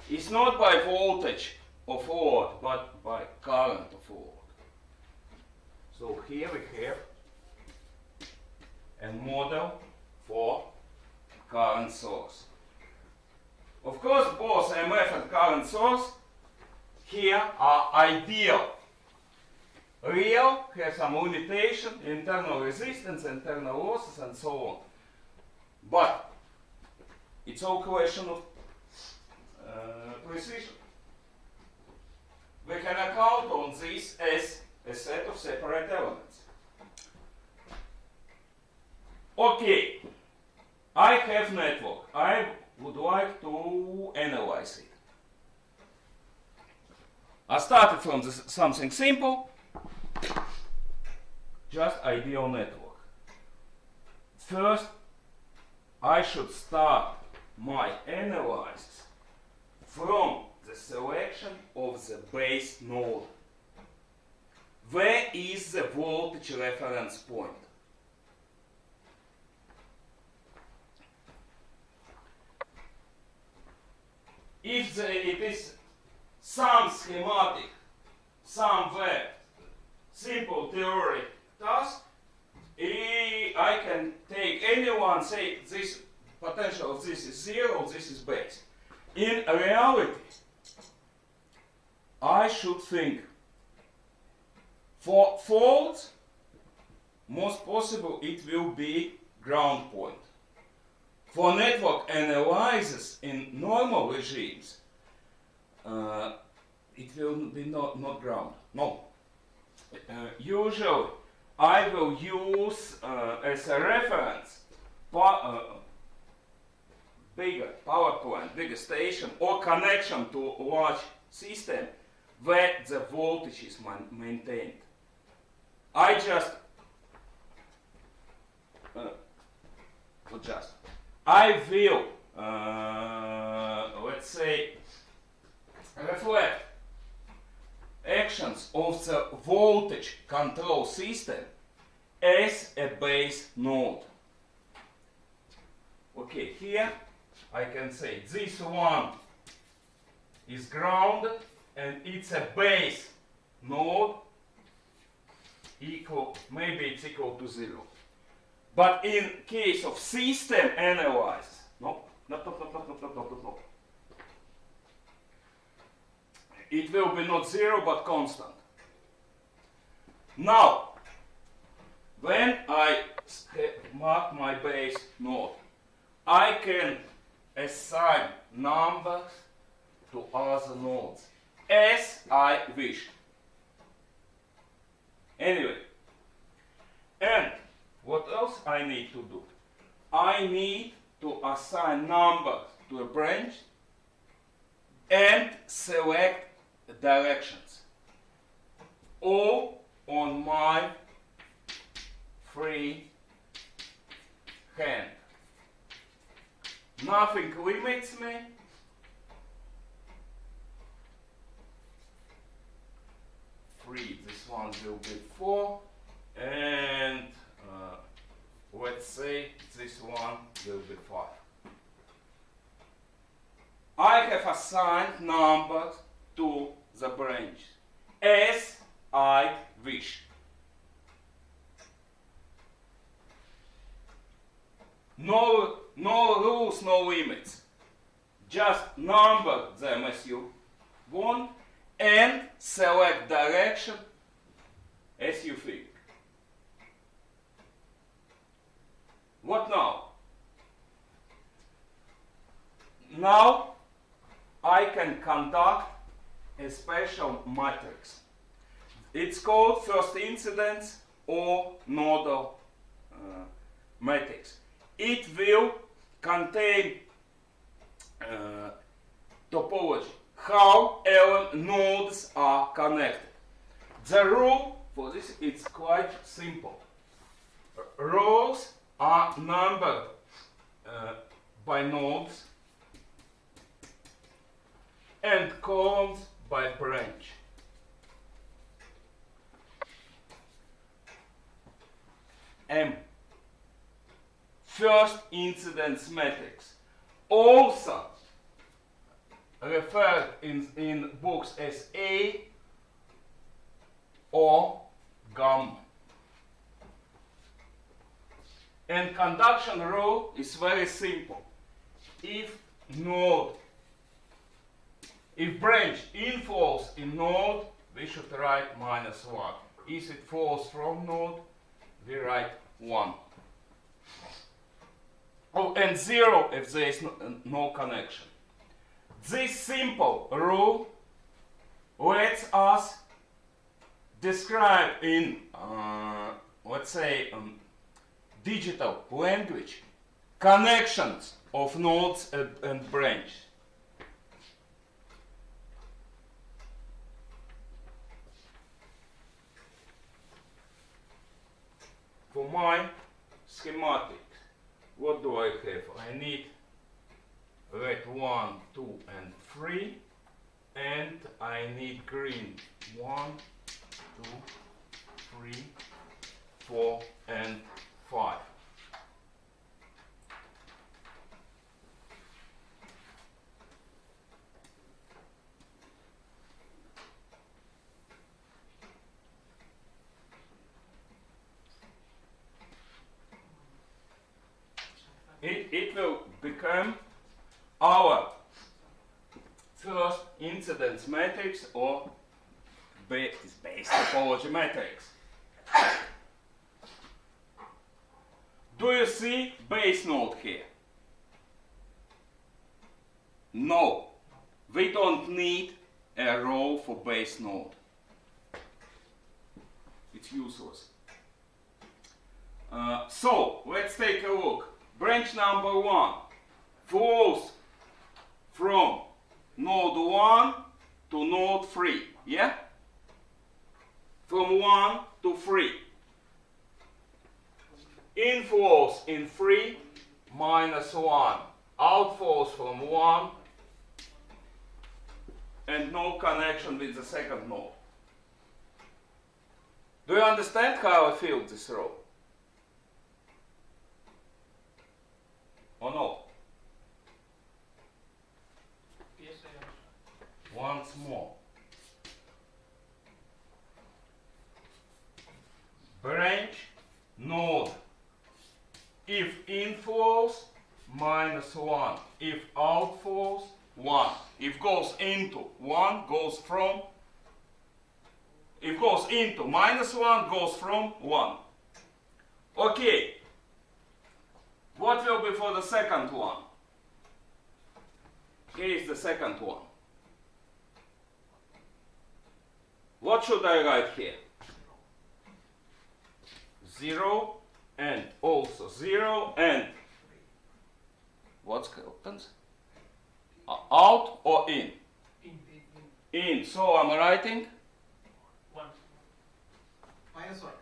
is not by voltage of load, but by current of load. So here we have a model for current source. Of course, both EMF and current source here are ideal. Real have some limitation, internal resistance, internal losses, and so on. But it's all question of precision. We can account on this as a set of separate elements. Okay, I have network. I would like to analyze it. I started from something simple, just ideal network. First, I should start my analysis from the selection of the base node. Where is the voltage reference point? If it is some schematic, somewhere, simple theory task, I can take anyone, say this potential of this is 0, this is base. In reality, I should think for faults, most possible it will be ground point. For network analysis in normal regimes, it will be not ground. No. Usually, I will use as a reference bigger power plant, bigger station, or connection to large system where the voltage is maintained. I I will, let's say, reflect actions of the voltage control system as a base node. Okay, here I can say this one is grounded and it's a base node equal, maybe it's equal to 0. But in case of system analysis, no. It will be not 0 but constant. Now, when I mark my base node, I can assign numbers to other nodes as I wish. Anyway, and what else I need to do? I need to assign numbers to a branch and select directions, all on my free hand. Nothing limits me. Free, this one will be 4, and let's say this one will be 5. I have assigned numbers to the branch as I wish. No rules, no limits. Just number them as you want and select direction as you think. What now? Now I can conduct a special matrix. It's called first incidence or nodal matrix. It will contain topology, how nodes are connected. The rule for this is quite simple. Rows are numbered by nodes and columns by branch. M. First incidence matrix, also referred in books as A or gamma. And conduction rule is very simple. If branch inflows in node, we should write -1. If it falls from node, we write 1. Oh, and 0 if there is no connection. This simple rule lets us describe in, let's say, digital language connections of nodes and branch. For my schematic, what do I have? I need red 1, 2, and 3, and I need green 1, 2, 3, 4, and 5. It will become our first incidence matrix or base topology matrix. Do you see base node here? No, we don't need a row for base node. It's useless. So let's take a look. Branch number 1 flows from node 1 to node 3, yeah? From 1 to 3. Inflows in 3 -1. Outflows from 1 and no connection with the second node. Do you understand how I filled this row? Or no? Yes, I understand. Once more. branch node. If in falls, -1. If out falls, 1. If goes into 1, goes from. If goes into -1, goes from 1. Okay. What will be for the second one? Here is the second one. What should I write here? 0 and also 0 and what happens? Out or in? In. So I'm writing 1. -1.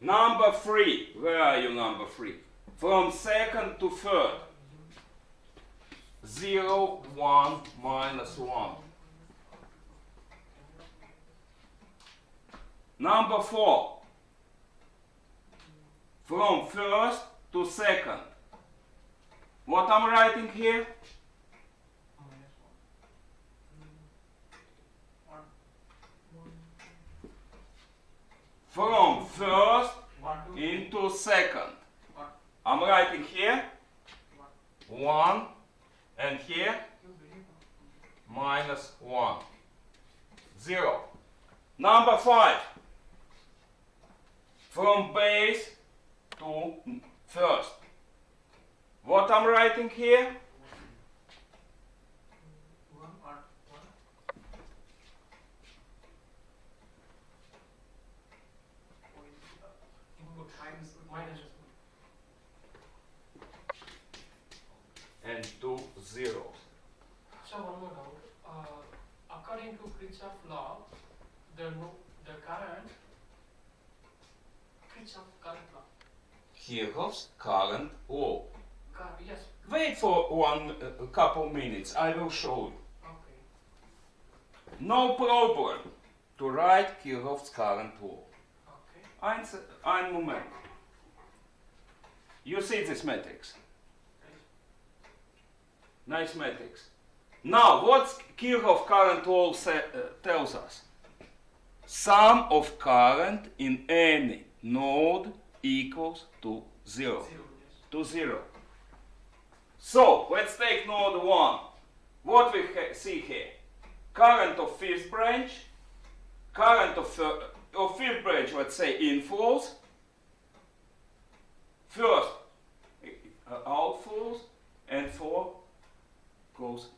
number 3. Where are you, number 3? From second to third. 0, 1, -1. Number 4. From first to second. What I'm writing here? From first into second. I'm writing here 1 and here -1. 0. Number 5. From base to first. What I'm writing here? 1. And 2 zeros. So one more doubt. According to Kirchhoff's law, the current Kirchhoff's current law. Kirchhoff's current law. Yes. Wait for a couple minutes, I will show you. Okay. No problem to write Kirchhoff's current law. Okay. Ein Moment. You see this matrix? Nice matrix. Now, what Kirchhoff current law tells us? Sum of current in any node equals to 0. 0, yes. To 0. So, let's take node 1. What we see here? Current of fifth branch. Current of fifth branch, let's say, inflows. First, outflows, and 4 goes.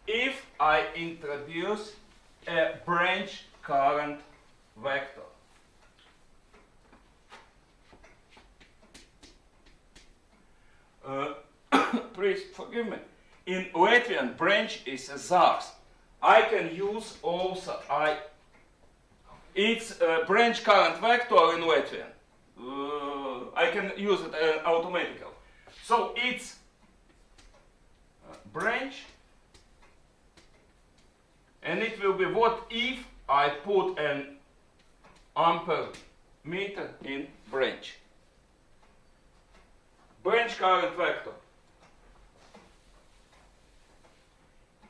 If I introduce a branch current vector, please forgive me. In Latvian, branch is a zars. I can use also it's a branch current vector in Latvian. I can use it automatically. So it's branch, and it will be what if I put an ampere meter in branch. Branch current vector.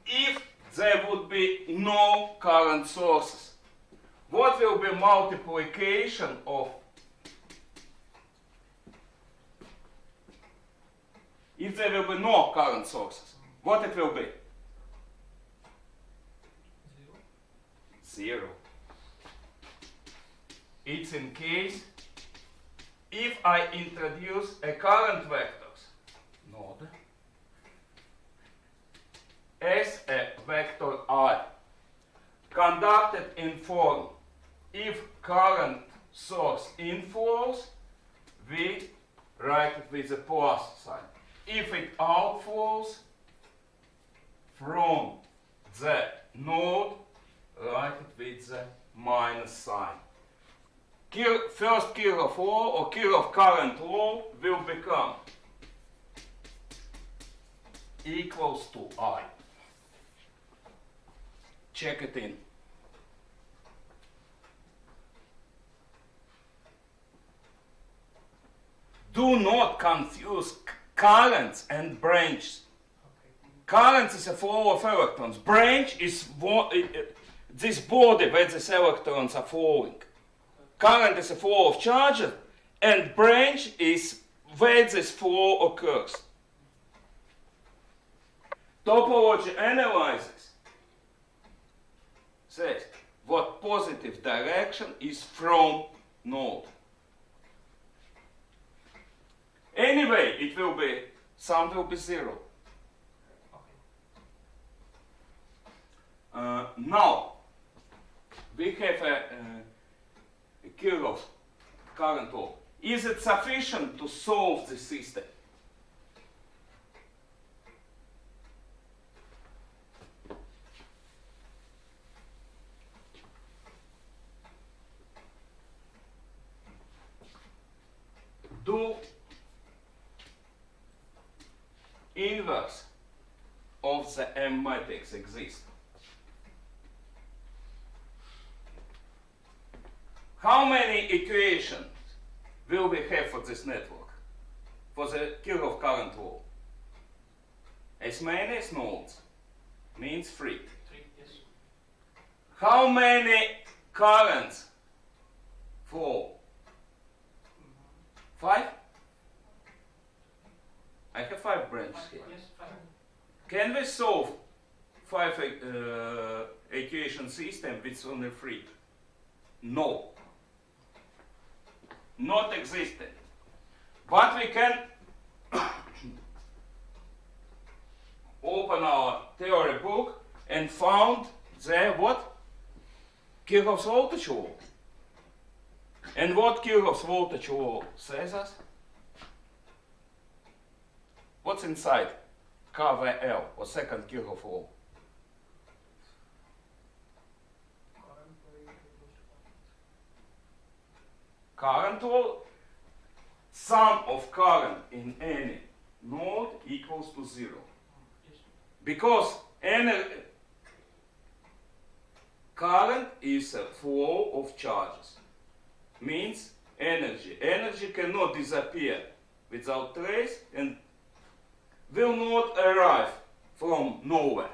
If there would be no current sources, what will be multiplication of? If there will be no current sources, what it will be? 0. It's in case if I introduce a current vectors node as a vector I conducted in form if current source inflows, we write it with a plus sign. If it outflows from the node, write it with the minus sign. First Kirchhoff law or Kirchhoff current law will become equals to I. Check it in. Do not confuse currents and branches. Currents is a flow of electrons. Branch is this body where these electrons are flowing. Current is a flow of charges, and branch is where this flow occurs. Topology analyzes says what positive direction is from node. Anyway, it will be, sum will be 0. Now, we have a Kirchhoff current law. Is it sufficient to solve the system? Do inverse of the M matrix exist? How many equations will we have for this network? For the Kirchhoff current law? As many as nodes. Means 3. 3, yes. How many currents flow? 5? I have 5 branches here. Yes, 5. Can we solve 5 equation system with only 3? No. Not existent. But we can open our theory book and found the what? Kirchhoff's voltage law. And what Kirchhoff's voltage law says us? What's inside KVL, or second Kirchhoff law? Current law, sum of current in any node equals to 0. Yes. Because current is a flow of charges. Means energy. Energy cannot disappear without trace and will not arrive from nowhere.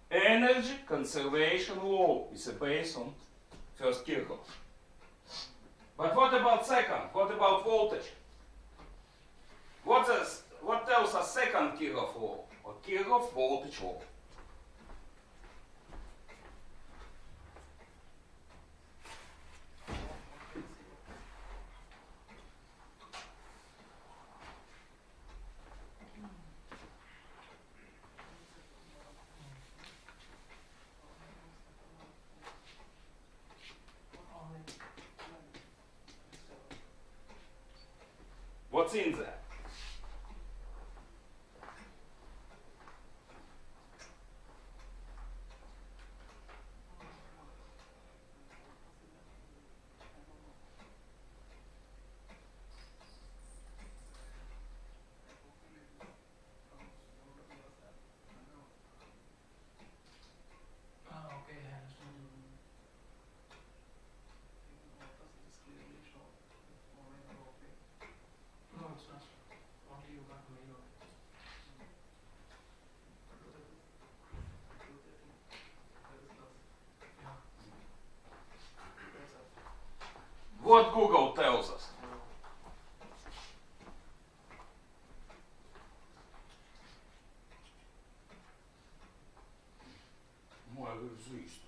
Energy conservation law is based on first Kirchhoff. But what about second? What about voltage? What tells us second Kirchhoff law? Or Kirchhoff voltage law? What's in there? Okay, I understand. No, it's not. Only you got mail. Yeah. What Google tells us? More resistors.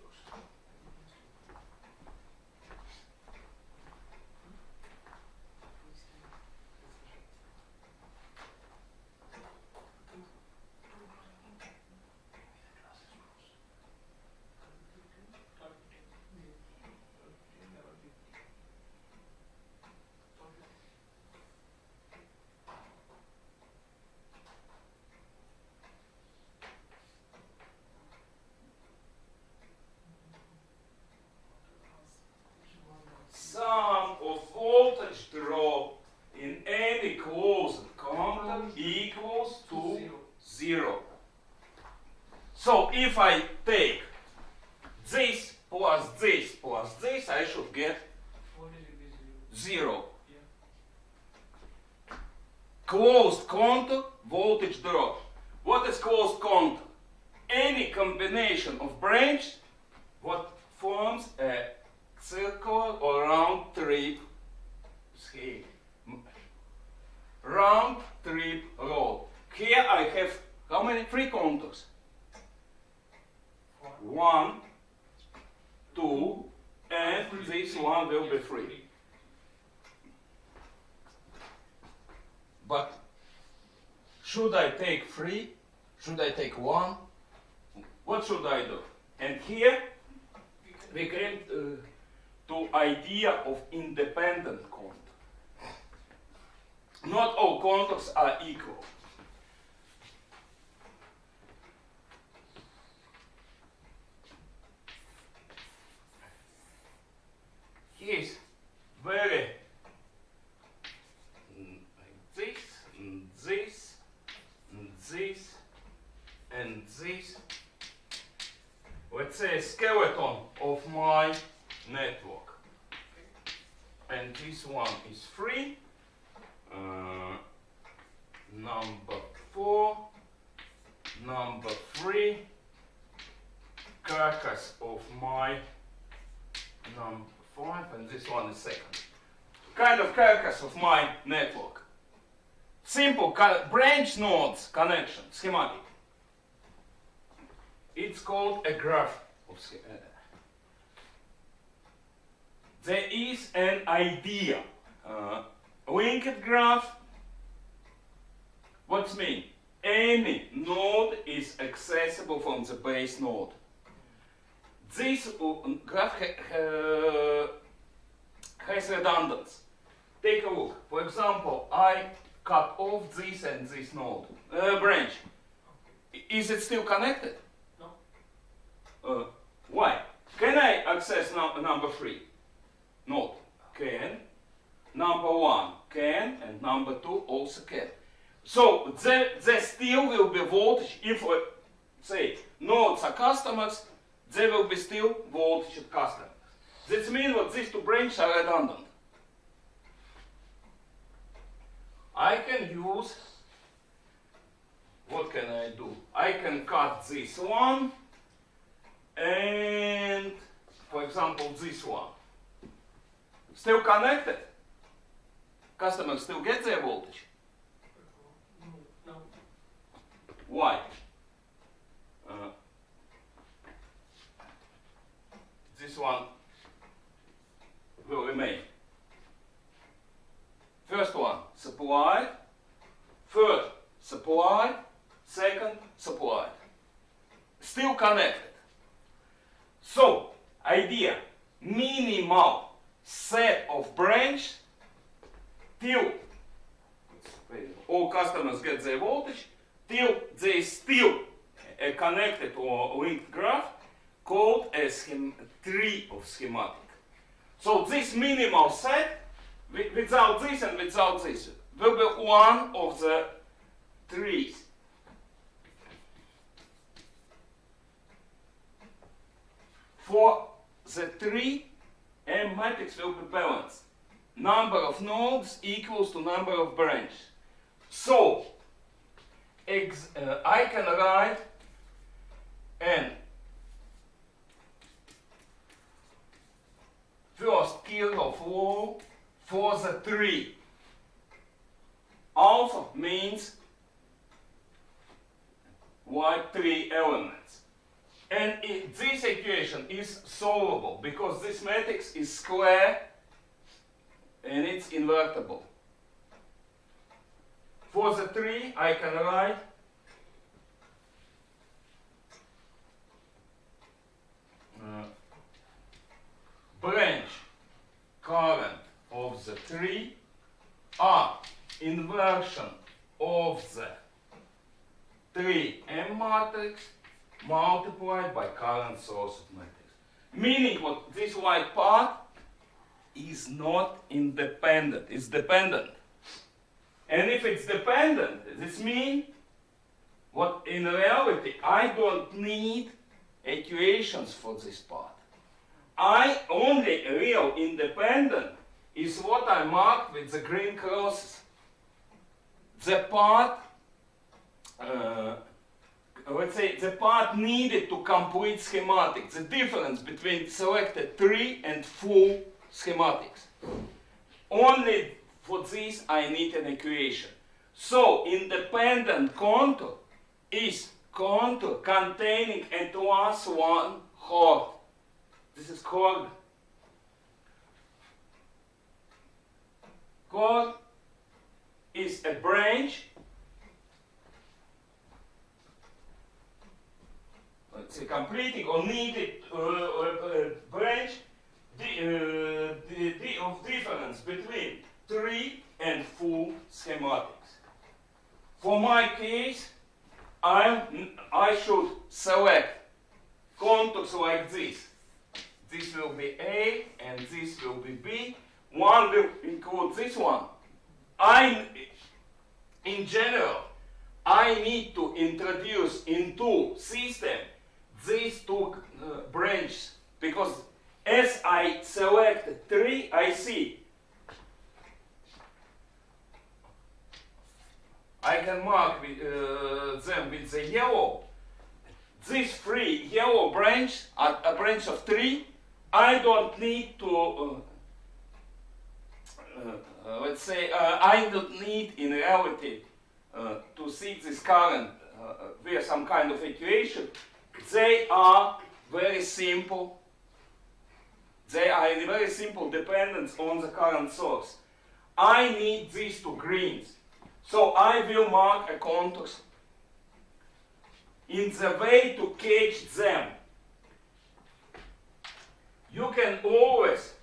Sum of voltage drop in any closed contact equals to 0. So if I take this plus this plus this, I should get Voltage will be 0. 0. Yeah. Closed contact voltage drop. What is closed contour? Any combination of branches what forms a circular or round trip scheme. Round trip road. Here I have how many? 3 contours. 1, 2, and this one will be 3. But should I take 3? Should I take 1? What should I do? And here we came to idea of independent contour. Not all contours are equal. Here is very like this, and this, and this, and this. Let's say a skeleton of my network. And this one is 3. Number 4. Number 3. Carcass of my number 5, and this one is 2nd. Kind of carcass of my network. Simple branch nodes connection, schematic. It's called a graph of there is an idea. Linked graph. What's mean? Any node is accessible from the base node. This graph has redundancy. Take a look. For example, I cut off this and this node branch. Is it still connected? No. Why? Can I access number 3? Node. Can. Number 1 can, and number 2 also can. So there still will be voltage. If say nodes are customers, there will be still voltage at customers. That means that these 2 branches are redundant. I can use, what can I do? I can cut this one and, for example, this one. Still connected? Customers still get their voltage. No. Why? This one will remain. First one, supplied. Third, supplied. Second, supplied. Still connected. So, idea, minimal set of branch till all customers get their voltage, till they still a connected or linked graph called a tree of schematic. So this minimal set, without this and without this, will be one of the trees. For the tree, M matrix will be balanced. Number of nodes equals to number of branches. So, I can write n first Kirchhoff law for the tree. Alpha means like 3 elements. And this equation is solvable because this matrix is square and it's invertible. For the tree, I can write branch current of the tree are inversion of the tree M matrix multiplied by current source of matrix. Meaning what this white part is not independent, it's dependent. And if it's dependent, this means what in reality I don't need equations for this part. I only real independent is what I marked with the green crosses. The part let's say, the part needed to complete schematic, the difference between selected 3 and full schematics. Only for this I need an equation. So independent contour is contour containing at least one chord. This is chord. Chord is a branch, let's say completing or needed branch of difference between 3 and full schematics. For my case, I should select contours like this. This will be A and this will be B. One will include this one. In general, I need to introduce into system these two branches, because as I select 3, I see I can mark them with the yellow. These 3 yellow branches are a branch of 3. I don't need to let's say, I don't need in reality to see this current via some kind of equation. They are very simple. They are in very simple dependence on the current source. I need these 2 greens. So I will mark a contours in the way to catch them. You can always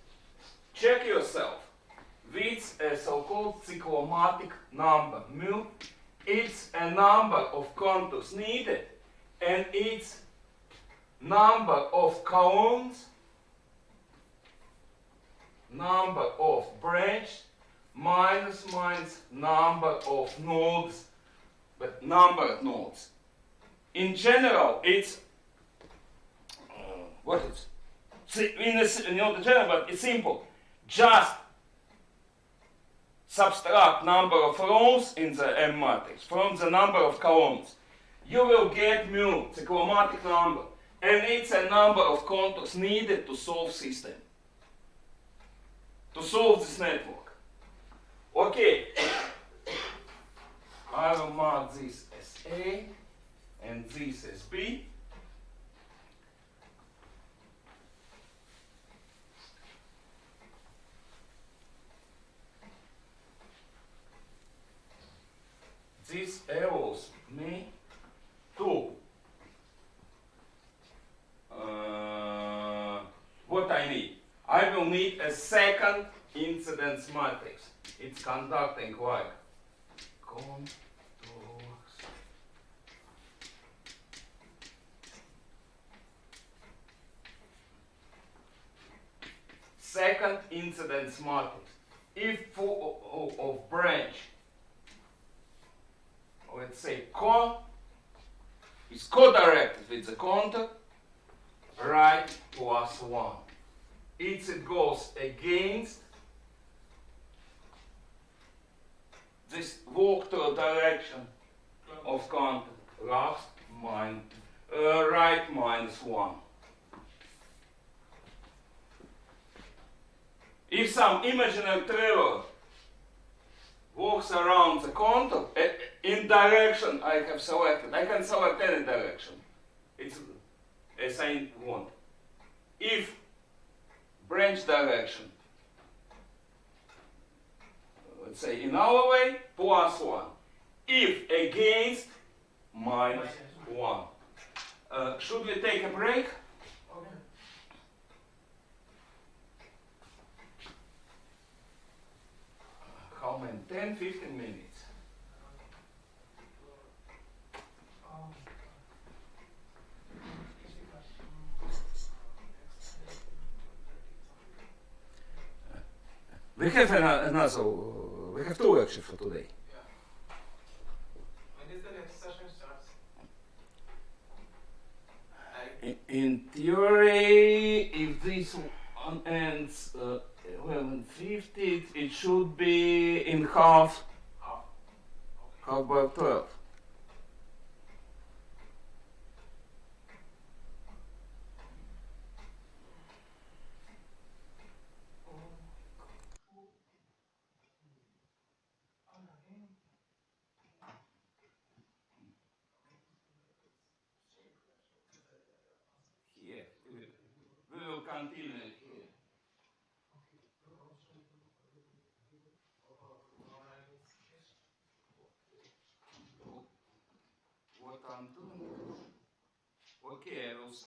check yourself with a so-called cyclomatic number, mu. It's a number of contours needed, and it's number of columns, number of branches, minus number of nodes, but numbered nodes. In general, it's what is in the general, but it's simple. Just subtract number of rows in the M matrix from the number of columns. You will get mu, the cyclomatic number, and it's a number of contours needed to solve system, to solve this network. Okay, I will mark this as A and this as B. This allows me to what I need. I will need a second incidence matrix. It's conducting like contours. Second incidence matrix. If full of branch, let's say is co-directed with the contour, right plus 1. It goes against this vector direction of contour, right minus 1. If some imaginary traveler walks around the contour in direction I have selected, I can select any direction. It's as I want. If branch direction, let's say in our way, plus 1. If against, minus 1. Should we take a break? Okay. How many? 10, 15 minutes. We have we have 2 lectures for today. Yeah. When is the next session starts? In theory, if this one ends 11:50, it should be in half by 12. continue here. What I'm doing? Okay, I will